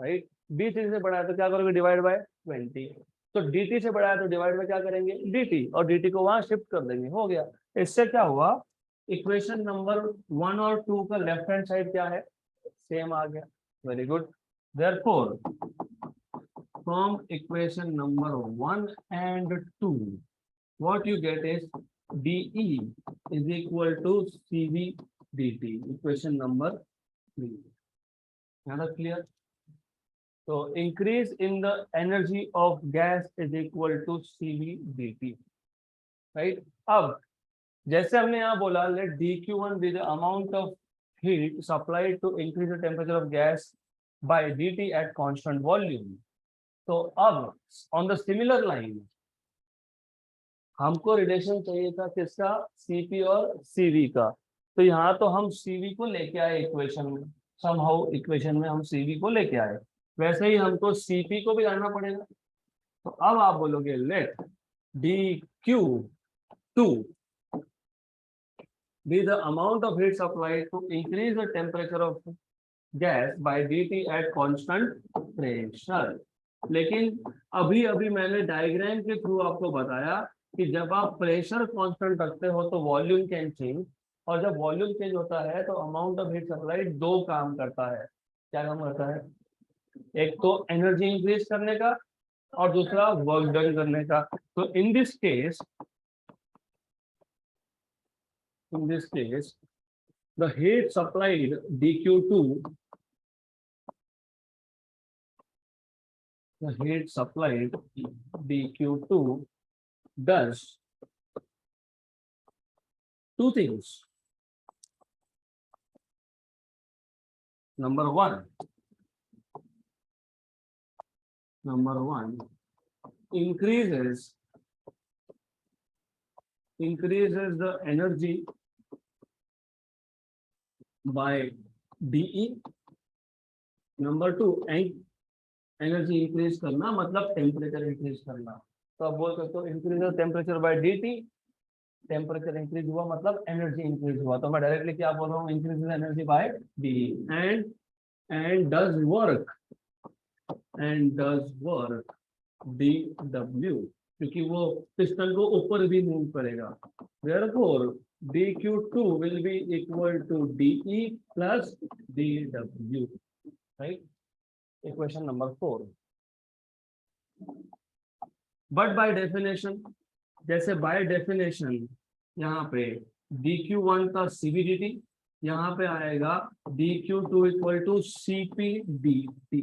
राइट। 20 डिग्री से बढ़ाया तो क्या करोगे, डिवाइड बाय 20। तो dt से बढ़ाया तो डिवाइड बाय क्या करेंगे, dt, और dt को वहां शिफ्ट कर देंगे, हो गया। इससे क्या हुआ, इक्वेशन नंबर 1 और 2 का लेफ्ट हैंड साइड क्या है, सेम आ गया। Very good. Therefore from equation number 1 and 2 what you get is dE is equal to CV dt, equation number 3। Now clear? So increase in the energy of gas is equal to CV dt, right? अब जैसे हमने यहाँ बोला, let dq1 be the amount of heat supplied to increase the temperature of gas by dt at constant volume। तो अब on the similar line हमको relation चाहिए था किसका, CP और CV का। तो यहाँ तो हम CV को लेके आए इक्वेशन में, समहाउ इक्वेशन में हम CV को लेके आए, वैसे ही हमको CP को भी लाना पड़ेगा। तो अब आप बोलोगे late dQ2 be the amount of heat supplied to increase the temperature of gas by dt at constant pressure। लेकिन अभी अभी मैंने डायग्राम के थ्रू आपको बताया कि जब आप प्रेशर कांस्टेंट रखते हो तो वॉल्यूम कैन चेंज, और जब वॉल्यूम चेंज होता है तो अमाउंट ऑफ हीट सप्लाई दो काम करता है। क्या काम करता है? एक तो एनर्जी इंक्रीज करने का और दूसरा वर्क डन करने का। तो इन this case the heat supplied dq2 the heat supplied dq2 does two things. Number one increases the energy by dE. Number two, energy increase करना मतलब टेम्परेचर इंक्रीज करना। तो आप बोल सकते हो increase the temperature by dt, temperature increase हुआ मतलब एनर्जी इंक्रीज हुआ। तो मैं डायरेक्टली क्या बोल रहा हूँ, increase the energy by dE and does work dW, क्योंकि वो पिस्टन को ऊपर भी मूव करेगा। Therefore dq2 will be equal to dE plus dW, right? Equation number 4. But by definition, जैसे by definition यहाँ पे dq1 का CVDT, यहाँ पे आएगा dq2 equal to CPDT।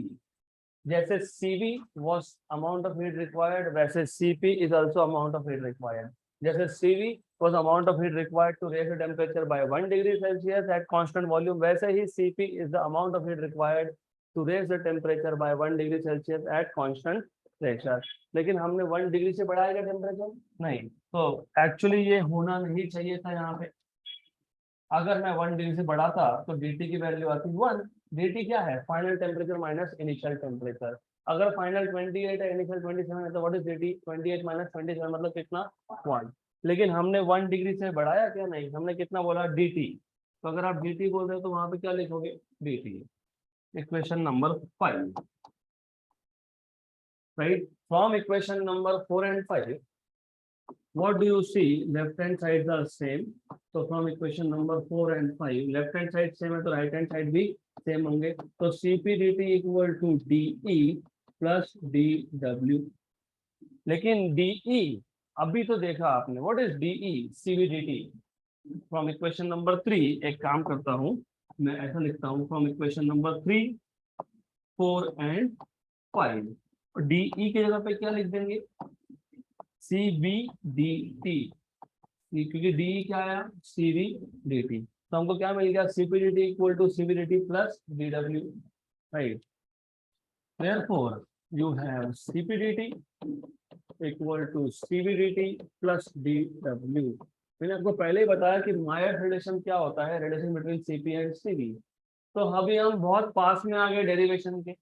जैसे CV was amount of heat required, वैसे CP is also amount of heat required। जैसे CV was amount of heat required to raise the temperature by 1 degree Celsius at constant volume, वैसे ही CP is the amount of heat required to raise the temperature by 1 degree Celsius at constant pressure। लेकिन हमने 1 degree से बढ़ाएगा temperature नहीं, तो actually ये होना नहीं चाहिए था। यहाँ पे अगर मैं 1 डिग्री से बढ़ाता तो dt की वैल्यू आती 1। dt क्या है? Final temperature minus initial temperature. अगर फाइनल 28 है, इनिशियल 27 है, तो व्हाट इज dt? 28 माइनस 27 मतलब कितना? 1। लेकिन हमने 1 डिग्री से बढ़ाया क्या? नहीं, हमने कितना बोला? dt। तो अगर आप dt बोल रहे हो तो वहां पे क्या लिखोगे? dt। Equation number 5, right? From equation number 4 and 5, what do you see? Left hand sides are same. So from equation number 4 and 5, left hand side same है तो right hand side भी same होंगे। तो CP dt equal to DE plus DW। लेकिन DE अभी तो देखा आपने, what is DE? CV dt। From equation number 3 एक काम करता हूँ, मैं ऐसा लिखता हूँ, from equation number 3, 4 and 5, DE की जगह पे क्या लिख देंगे? CVDT, क्योंकि डी क्या आया? CVDT। तो हमको क्या मिल गया? CPDT equal to CVDT plus DW, right? Therefore you have CPDT equal to CVDT plus DW। मैंने आपको पहले ही बताया कि मायर रिलेशन क्या होता है, relation between CP and CV। तो अभी हम बहुत पास में आ गए डेरिवेशन के।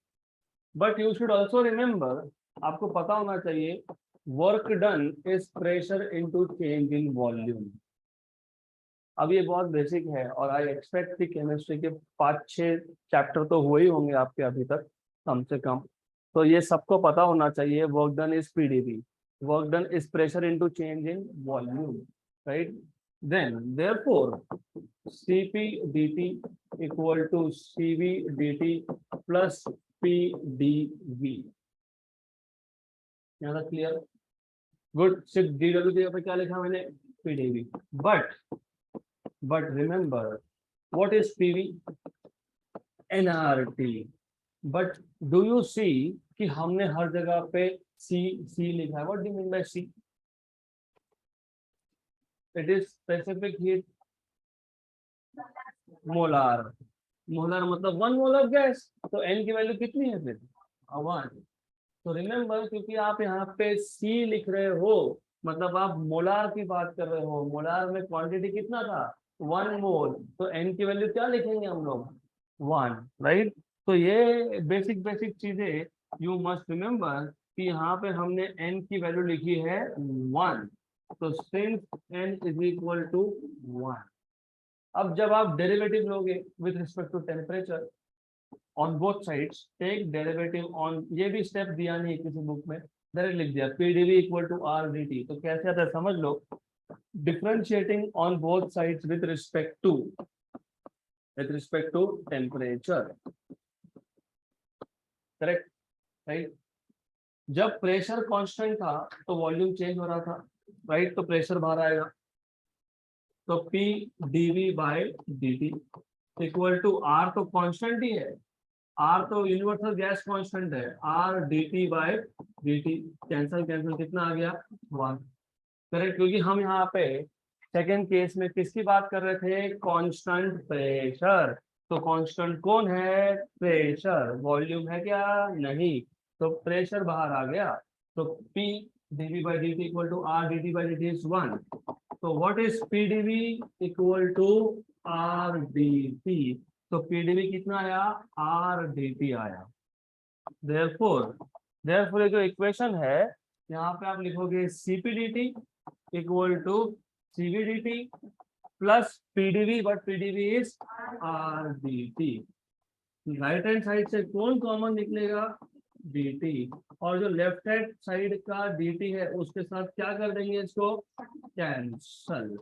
But you should also remember, आपको पता होना चाहिए, work done is pressure into change in volume. अब ये बहुत बेसिक है और आई एक्सपेक्ट कि केमिस्ट्री के 5-6 चैप्टर तो हुए ही होंगे आपके अभी तक कम से कम। तो ये सबको पता होना चाहिए, work done is PdV, work done is pressure into change in volume, right? Then therefore CPDT equal to CVDT plus PdV। यहाँ तक क्लियर? गुड। सिर्फ DW की जगह पे क्या लिखा मैंने? PdV। But remember, what is PV? nRT। But do you see कि हमने हर जगह पे C लिखा है? What do you mean by C? It is specific heat molar. Molar मतलब 1 मोल ऑफ गैस। तो n की वैल्यू कितनी है फिर? 1। तो रिमेंबर, क्योंकि आप यहाँ पे C लिख रहे हो मतलब आप मोलार की बात कर रहे हो। मोलार में क्वांटिटी कितना था? 1 मोल। तो n की वैल्यू क्या लिखेंगे हम लोग? 1, राइट? तो ये बेसिक चीजें यू मस्ट रिमेंबर कि यहाँ पे हमने n की वैल्यू लिखी है 1। तो since n is equal to 1, अब जब आप डेरिवेटिव लोगे with respect to temperature, on both sides take derivative on, ये भी स्टेप दिया नहीं किसी बुक में, डायरेक्ट लिख दिया P D V equal to R D T. तो कैसे आता है समझ लो, differentiating on both sides with respect to temperature, correct, right. जब प्रेशर कांस्टेंट था तो वॉल्यूम चेंज हो रहा था, राइट, तो प्रेशर बाहर आएगा, तो P dV by dt equal to R तो कांस्टेंट ही है, R तो यूनिवर्सल गैस कांस्टेंट है, R dt by dt, cancel cancel कितना आ गया 1, करेक्ट। क्योंकि हम यहाँ पे सेकेंड केस में किसकी बात कर रहे थे, कांस्टेंट प्रेशर, तो कांस्टेंट कौन है, प्रेशर, वॉल्यूम है क्या, नहीं, तो प्रेशर बाहर आ गया, तो P dV by dt equal to R dt by dt is 1, तो what is PdV equal to R dt, तो PdV कितना आया, R dt आया। देयरफॉर ये जो इक्वेशन है यहाँ पे आप लिखोगे Cp dt equal to Cv dt plus PdV, but PdV is R dt, right hand side से कौन कॉमन निकलेगा, dt, और जो लेफ्ट हैंड साइड का dt है उसके साथ क्या कर देंगे, इसको कैंसल,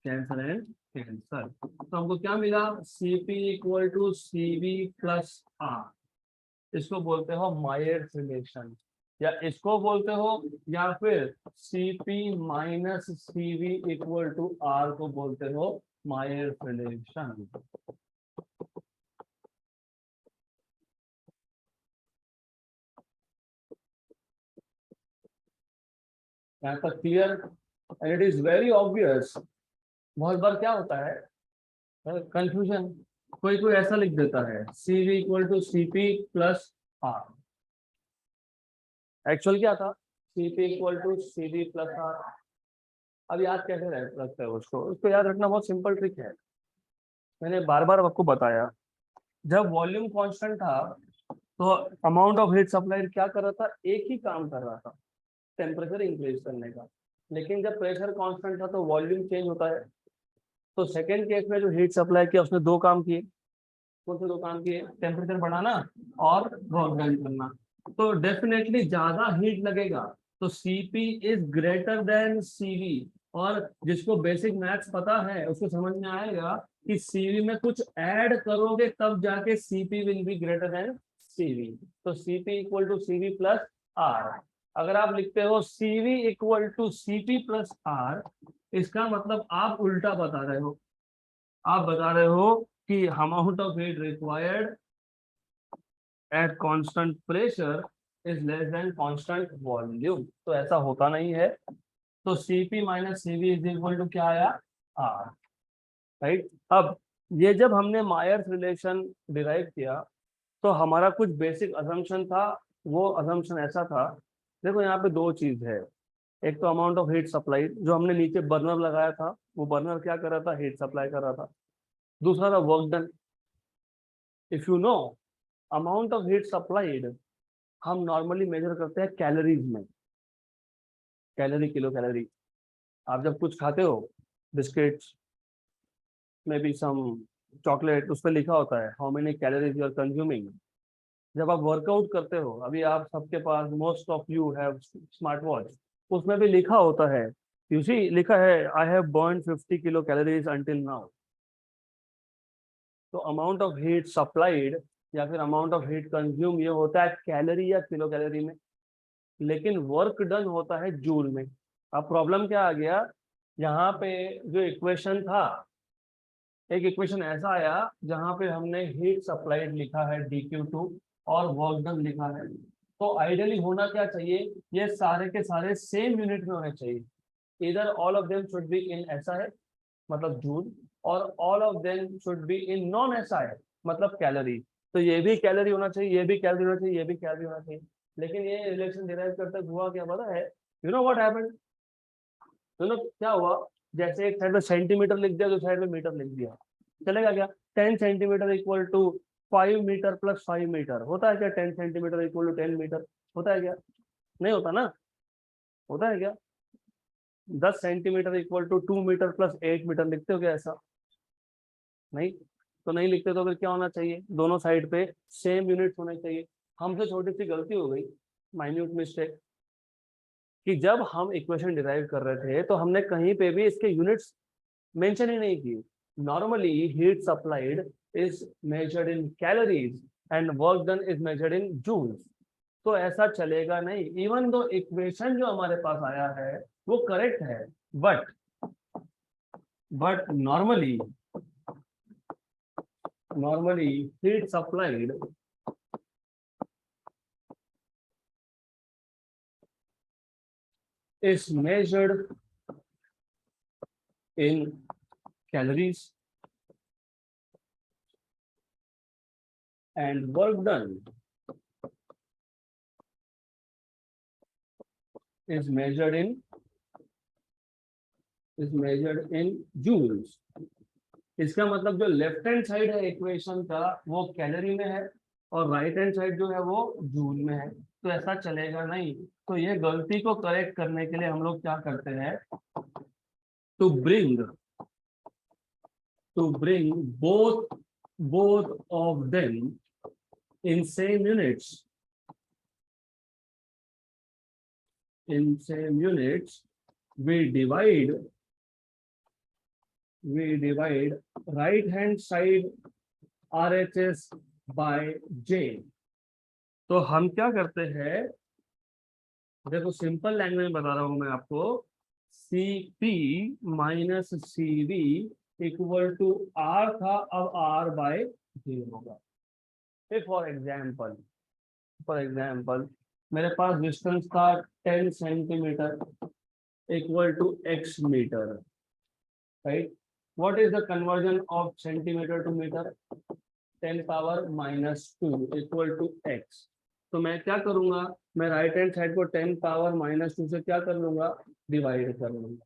कैंसल एंड कैंसल, तो हमको क्या मिला, Cp equal to Cv plus R, इसको बोलते हो मायर्स रिलेशन, या इसको बोलते हो, या फिर Cp minus Cv equal to R को बोलते हो मायर्स रिलेशन। यहाँ तक clear, and it is very obvious. बहुत बार क्या होता है कंफ्यूजन, कोई कोई ऐसा लिख देता है Cv equal to Cp plus R, actual क्या था, Cp equal to Cv plus R। अब याद कैसे रखते हो उसको याद रखना बहुत सिंपल ट्रिक है, मैंने बार बार आपको बताया, जब वॉल्यूम कांस्टेंट था तो अमाउंट ऑफ हीट सप्लाइड क्या कर रहा था, एक ही काम कर रहा था, टेम्परेचर इंक्रीज करने का, लेकिन जब प्रेशर कांस्टेंट था तो वॉल्यूम चेंज होता है, तो सेकेंड केस में जो हीट सप्लाई किया उसने दो काम किए, कौन से दो काम किए, टेम्परेचर बढ़ाना और वर्क डन करना, तो डेफिनेटली ज्यादा हीट लगेगा, तो Cp is greater than Cv, और जिसको बेसिक मैथ्स पता है उसको समझ में आएगा कि Cv में कुछ ऐड करोगे तब जाके Cp will be greater than Cv, तो Cp equal to Cv plus R। अगर आप लिखते हो Cv equal to Cp plus R, इसका मतलब आप उल्टा बता रहे हो, आप बता रहे हो कि amount of heat required at constant pressure is less than constant volume, तो ऐसा होता नहीं है, तो Cp minus Cv is equal to क्या आया, R, राइट। अब ये जब हमने मायर्स रिलेशन डिराइव किया तो हमारा कुछ बेसिक असम्पशन था, वो असम्पशन ऐसा था, देखो यहाँ पे दो चीज है, एक तो अमाउंट ऑफ हीट सप्लाई, जो हमने नीचे बर्नर लगाया था वो बर्नर क्या कर रहा था, हीट सप्लाई कर रहा था, दूसरा था work done. If you know amount of heat supplied हम नॉर्मली मेजर करते हैं कैलोरीज में, कैलोरी किलो कैलोरी, आप जब कुछ खाते हो बिस्किट्स में भी सम चॉकलेट, उस पर लिखा होता है how many calories you are consuming. जब आप वर्कआउट करते हो, अभी आप सबके पास most of you have smart watch, उसमें भी लिखा होता है, यू सी लिखा है I have burn 50 kilo calories until now, तो अमाउंट ऑफ हीट सप्लाइड या फिर अमाउंट ऑफ हीट कंज्यूम ये होता है कैलोरी या किलो कैलोरी में, लेकिन वर्क डन होता है जूल में। अब प्रॉब्लम क्या आ गया, यहाँ पे जो इक्वेशन था, एक इक्वेशन ऐसा आया जहाँ पे हमने हीट सप्लाइड लिखा है dQ2 और वर्क डन लिखा है, तो आइडियली होना क्या चाहिए, ये सारे के सारे सेम यूनिट में होने चाहिए, इधर all of them should be in SI मतलब जूल, और all of them should be in non SI मतलब कैलोरी, तो ये भी कैलोरी होना चाहिए, ये भी कैलोरी होना चाहिए, ये भी कैलोरी होना चाहिए, लेकिन ये रिलेशन डिराइव करते हुआ क्या पता है, you know what happened, you know क्या हुआ, जैसे एक साइड में सेंटीमीटर लिख दिया, दूसरी साइड में मीटर लिख दिया, चलेगा क्या, 10 centimetre equal to 5 metre plus 5 metre होता है क्या, 10 सेंटीमीटर इक्वल टू 10 मीटर होता है क्या, नहीं होता ना, होता है क्या, 10 centimetre equal to 2 metre plus 8 metre लिखते हो क्या, ऐसा नहीं, तो नहीं लिखते तो फिर क्या होना चाहिए, दोनों साइड पे सेम यूनिट्स होने चाहिए। हमसे छोटी सी गलती हो गई, माइन्यूट मिस्टेक, कि जब हम इक्वेशन डिराइव कर रहे थे तो हमने कहीं पे भी इसके यूनिट्स मेंशन ही नहीं की। Normally heat supplied is measured in calories and work done is measured in joules. तो ऐसा चलेगा नहीं, इवन दो इक्वेशन जो हमारे पास आया है वो करेक्ट है, but normally heat supplied is measured in calories and work done is measured in joules। इसका मतलब जो लेफ्ट हैंड साइड है इक्वेशन का वो कैलोरी में है और राइट हैंड साइड जो है वो जूल में है, तो ऐसा चलेगा नहीं। तो ये गलती को करेक्ट करने के लिए हम लोग क्या करते हैं, to bring both of them in same units, we divide right hand side RHS by J। तो हम क्या करते हैं, देखो सिंपल लैंग्वेज में बता रहा हूं मैं आपको, CP minus CV equal to R था, अब R बाय J होगा। फॉर एग्जाम्पल मेरे पास डिस्टेंस था 10 centimetre equal to x metre, right. What is the conversion of centimetre to metre, 10 power minus 2 equal to x। तो मैं क्या करूंगा, मैं राइट हैंड साइड को 10 पावर माइनस 2 से क्या कर लूंगा, डिवाइड कर लूंगा,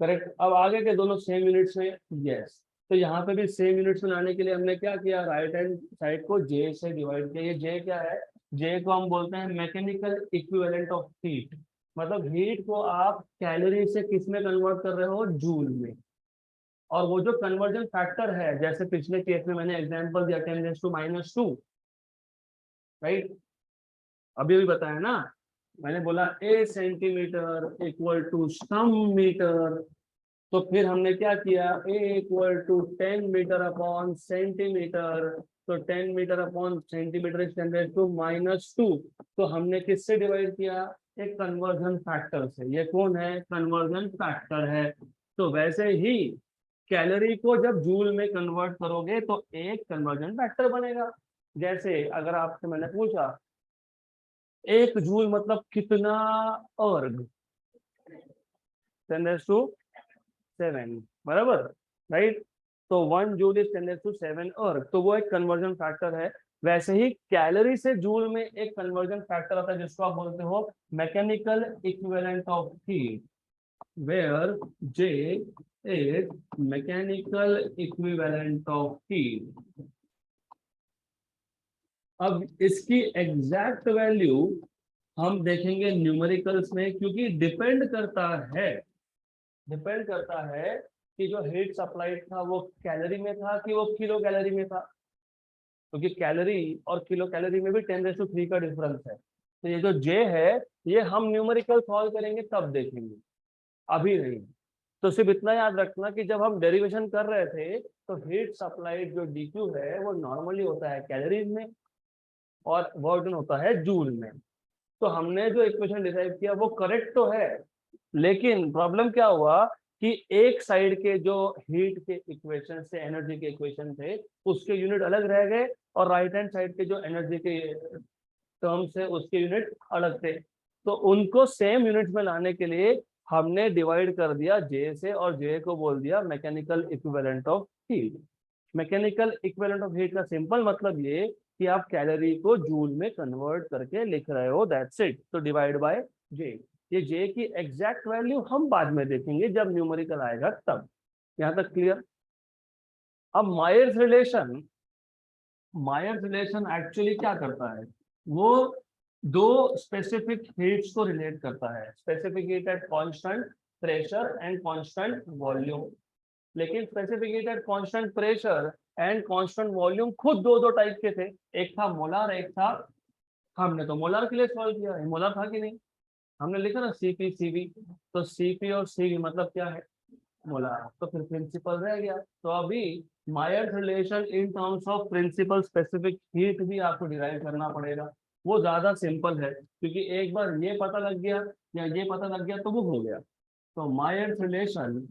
करेक्ट। अब आगे के दोनों सेम यूनिट्स में, यस। तो यहाँ पे भी सेम यूनिट्स में लाने के लिए हमने क्या किया, राइट हैंड साइड को J से डिवाइड किया। ये J क्या है, J को हम बोलते हैं मैकेनिकल इक्विवेलेंट ऑफ हीट। मतलब हीट को आप कैलोरी से किस में कन्वर्ट कर रहे हो, जूल में। और वो जो कन्वर्जन फैक्टर है, जैसे पिछले केस में मैंने एग्जांपल दिया 10⁻⁻², राइट, अभी बताया ना, मैंने बोला a centimetre equal to some metre. तो फिर हमने क्या किया, a equal to 10 metre upon centimetre, तो 10 मीटर अपॉन सेंटीमीटर इज 10⁻⁻²। तो हमने किससे डिवाइड किया, एक कन्वर्जन फैक्टर से। ये कौन है, कन्वर्जन फैक्टर है। तो वैसे ही कैलोरी को जब जूल में कन्वर्ट करोगे तो एक कन्वर्जन फैक्टर बनेगा। जैसे अगर आपसे मैंने पूछा 1 जूल मतलब कितना अर्ग, 10⁻⁷, बराबर, राइट। तो 1 जूल इज 10⁻⁷ अर्ग, तो वो एक कन्वर्जन फैक्टर है। वैसे ही कैलोरी से जूल में एक कन्वर्जन फैक्टर आता है जिसको आप बोलते हो mechanical equivalent of heat, where J is mechanical equivalent of heat. अब इसकी एग्जैक्ट वैल्यू हम देखेंगे न्यूमेरिकल्स में, क्योंकि डिपेंड करता है कि जो हीट सप्लाइड था वो कैलोरी में था कि वो किलो कैलोरी में था, क्योंकि कैलोरी और किलो कैलोरी में भी 10⁻³ का डिफरेंस है। तो ये जो J है ये हम न्यूमेरिकल सॉल्व करेंगे तब देखेंगे, अभी नहीं। तो सिर्फ इतना याद रखना कि जब हम डेरिवेशन कर रहे थे तो हीट सप्लाइड जो DQ है वो नॉर्मली होता है कैलोरीज में और वर्क डन होता है जूल में। तो हमने जो इक्वेशन डिराइव किया वो करेक्ट तो है, लेकिन प्रॉब्लम क्या हुआ कि एक साइड के जो हीट के इक्वेशन से एनर्जी के इक्वेशन थे उसके यूनिट अलग रह गए, और राइट हैंड साइड के जो एनर्जी के टर्म्स है उसके यूनिट अलग थे। तो उनको सेम यूनिट में लाने के लिए हमने डिवाइड कर दिया J से, और J को बोल दिया mechanical equivalent of heat. Mechanical equivalent of heat का सिंपल मतलब ये कि आप कैलोरी को जूल में कन्वर्ट करके लिख रहे हो, दैट्स इट। तो डिवाइड बाय J। ये J की एग्जैक्ट वैल्यू हम बाद में देखेंगे जब न्यूमेरिकल आएगा तब। यहां तक क्लियर। अब मायर्स रिलेशन एक्चुअली क्या करता है, वो दो स्पेसिफिक हीट्स को रिलेट करता है, specific heat at constant pressure and constant volume. लेकिन specific heat at constant pressure and constant volume खुद दो दो टाइप के थे, एक था मोलार, एक था, हमने तो मोलार के लिए सॉल्व किया है, मोलार था कि नहीं, हमने लिखा ना सीपी सीवी, तो सीपी और सीवी मतलब क्या है, मोलार, तो फिर प्रिंसिपल रह गया। तो अभी Mayer's relation in terms of principal specific heat भी आपको डिराइव करना पड़ेगा, वो ज्यादा सिंपल है, क्योंकि एक बार ये पता लग गया या ये पता लग गया तो वो हो गया। तो Mayer's relation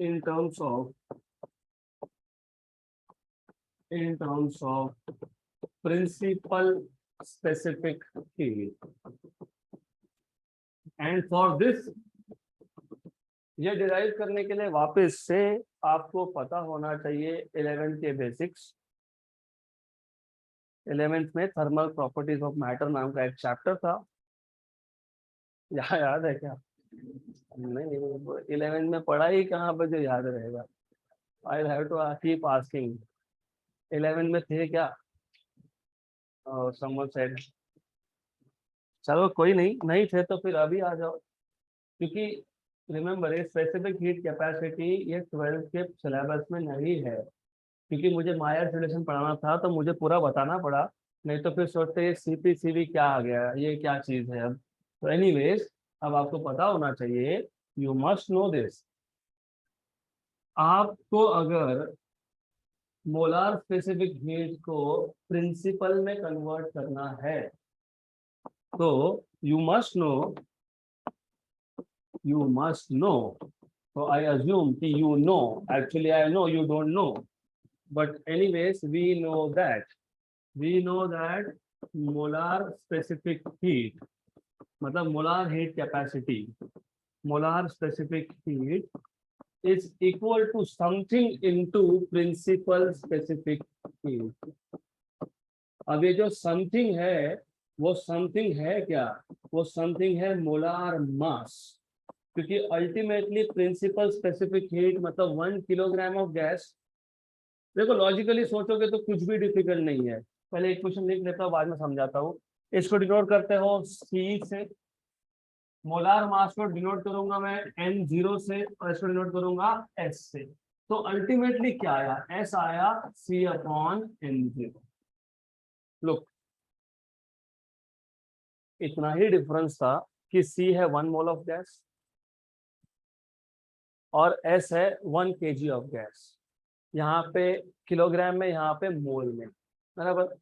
in terms of principal specific heat, and for this ये डिराइव करने के लिए वापस से आपको पता होना चाहिए 11th के बेसिक्स। 11th में थर्मल प्रॉपर्टीज ऑफ मैटर नाम का एक चैप्टर था, याद है क्या? नहीं, 11th में पढ़ा ही कहाँ पर जो याद रहेगा, I have to keep asking. 11th में थे क्या? समवन सेड, चलो कोई नहीं, नहीं थे तो फिर अभी आ जाओ, क्योंकि रिमेम्बर ये स्पेसिफिक हीट कैपेसिटी ये 12th के सिलेबस में नहीं है, क्योंकि मुझे मायर्स रिलेशन पढ़ाना था तो मुझे पूरा बताना पड़ा, नहीं तो फिर सोचते ये सीपी सीवी क्या आ गया, ये क्या चीज है अब। तो एनीवेज अब आपको पता होना चाहिए, यू मस्ट नो दिस। आपको अगर मोलार स्पेसिफिक हीट को प्रिंसिपल में कन्वर्ट करना है तो you must know, so I assume कि you know, actually I know you don't know, but anyways we know that molar specific heat मतलब molar heat capacity, molar specific heat is equal to something into principal specific heat। अब ये जो something है वो something है क्या? वो something है मोलार मास, क्योंकि अल्टीमेटली प्रिंसिपल स्पेसिफिक हीट मतलब 1 किलोग्राम ऑफ गैस। देखो लॉजिकली सोचोगे तो कुछ भी डिफिकल्ट नहीं है, पहले एक क्वेश्चन लिख लेता हूँ बाद में समझाता हूँ। इसको डिनोट करते हो सी से, मोलार मास को डिनोट करूंगा मैं N0 से, और इसको डिनोट करूंगा S से। तो अल्टीमेटली क्या आया? S आया C/N0। लुक, इतना ही डिफरेंस था कि C है 1 मोल ऑफ गैस और S है 1 kg ऑफ गैस। यहाँ पे किलोग्राम में, यहाँ पे मोल में, बराबर।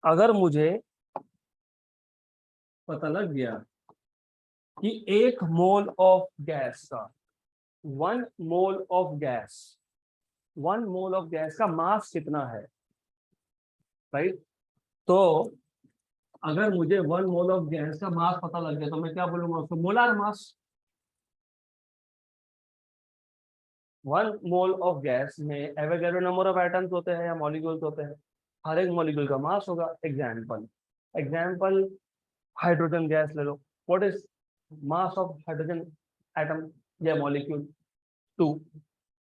अगर मुझे पता लग गया कि 1 मोल ऑफ गैस का 1 मोल ऑफ गैस का मास कितना है, राइट? तो अगर मुझे 1 मोल ऑफ गैस का मास पता लग गया तो मैं क्या बोलूंगा उसको? Molar mass. 1 mole of gas में एवोगैड्रो नंबर ऑफ एटम्स होते हैं या मॉलिक्यूल्स होते हैं, हर एक मॉलिक्यूल का मास होगा। एग्जाम्पल हाइड्रोजन गैस ले लो, what is mass of hydrogen atom या मॉलिक्यूल? 2,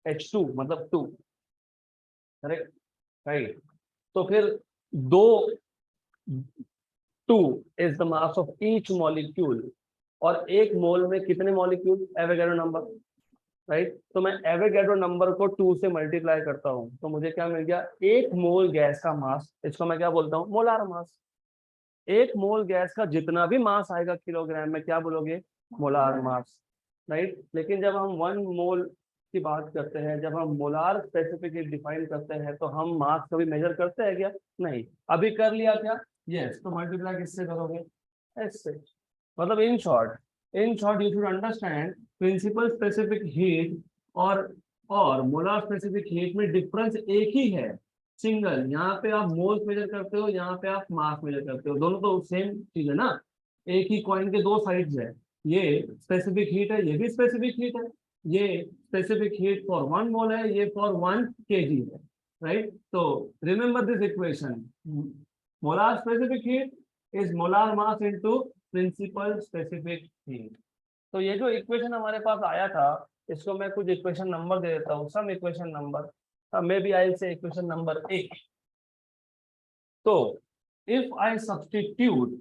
H2 मतलब 2, करेक्ट, राइट। तो फिर 2 is the mass of each molecule, और एक मोल में कितने मॉलिक्यूल? Avogadro number, right. तो मैं एवोगैड्रो नंबर को 2 से मल्टीप्लाई करता हूं तो मुझे क्या मिल गया? 1 मोल गैस का मास, इसको मैं क्या बोलता हूँ? Molar mass. 1 मोल गैस का जितना भी मास आएगा किलोग्राम में, क्या बोलोगे? Molar mass, right. लेकिन जब हम 1 मोल की बात करते हैं, जब हम मोलार स्पेसिफिक डिफाइन करते हैं, तो हम मास कभी मेजर करते हैं क्या? नहीं। अभी कर लिया क्या? यस। तो मल्टीप्लाई किससे करोगे? ऐसे। मतलब in short you should understand principal specific heat और मोलार स्पेसिफिक हीट में डिफरेंस एक ही है, सिंगल। यहाँ पे आप मोल्स मेजर करते हो, यहाँ पे आप मास मेजर करते हो, दोनों तो सेम चीज है ना, एक ही कॉइन के दो साइड्स है। ये स्पेसिफिक हीट है, ये भी स्पेसिफिक हीट है, ये स्पेसिफिक हीट फॉर 1 मोल है, ये फॉर 1 kg है, राइट। तो remember this equation, molar specific heat is molar mass into principal specific heat. तो ये जो इक्वेशन हमारे पास आया था, इसको मैं कुछ इक्वेशन नंबर दे देता हूँ, some equation number, may be I say equation number 1। तो if I substitute,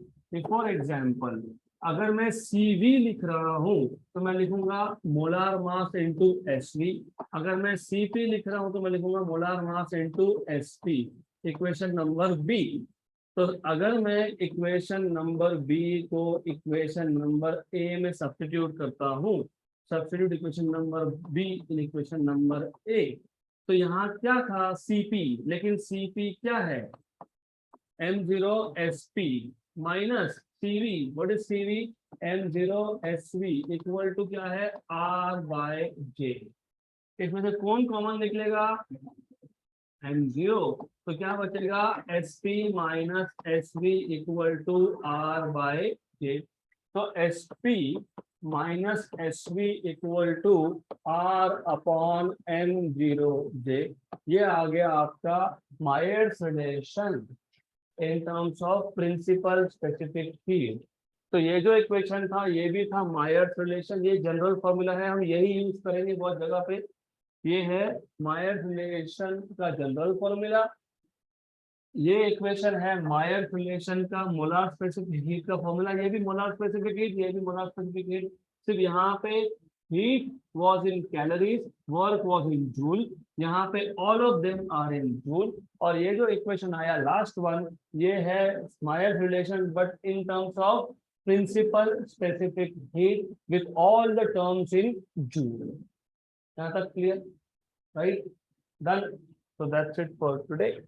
for example अगर मैं CV लिख रहा हूं तो मैं लिखूंगा मोलार मास इंटू SV। अगर मैं CP लिख रहा हूं तो मैं लिखूंगा molar mass into SP। Equation number B. तो अगर मैं इक्वेशन नंबर बी को इक्वेशन नंबर ए में सब्स्टिट्यूट करता हूं, substitute equation number B in equation number A, तो यहाँ क्या था CP, लेकिन CP क्या है M0 SP minus CV। What is CV? M0 SV equal to क्या है R/J। इसमें से कौन कॉमन निकलेगा? M0। तो क्या बचेगा SP minus SV equal to R/J। तो SP minus SV equal to R/M0J। ये आ गया आपका Mayer's relation in terms of principal specific heat. तो ये जो इक्वेशन था ये भी था मायर्स रिलेशन। ये जनरल फॉर्मूला है, हम यही यूज करेंगे बहुत जगह पे। ये है मायर्स रिलेशन का जनरल फॉर्मूला। ये इक्वेशन है मायर्स रिलेशन का मोलार स्पेसिफिक हीट का फॉर्मूला। ये भी मोलार स्पेसिफिक हीट, ये भी मोलार स्पेसिफिक हीट। सिर्फ यहाँ पे heat was in calories, work was in joule. यहाँ पे all of them are in joule. और ये जो इक्वेशन आया लास्ट वन, ये है Mayer's relation but in terms of principal specific heat with all the terms in joule. यहाँ तक clear? Right, done. So that's it for today.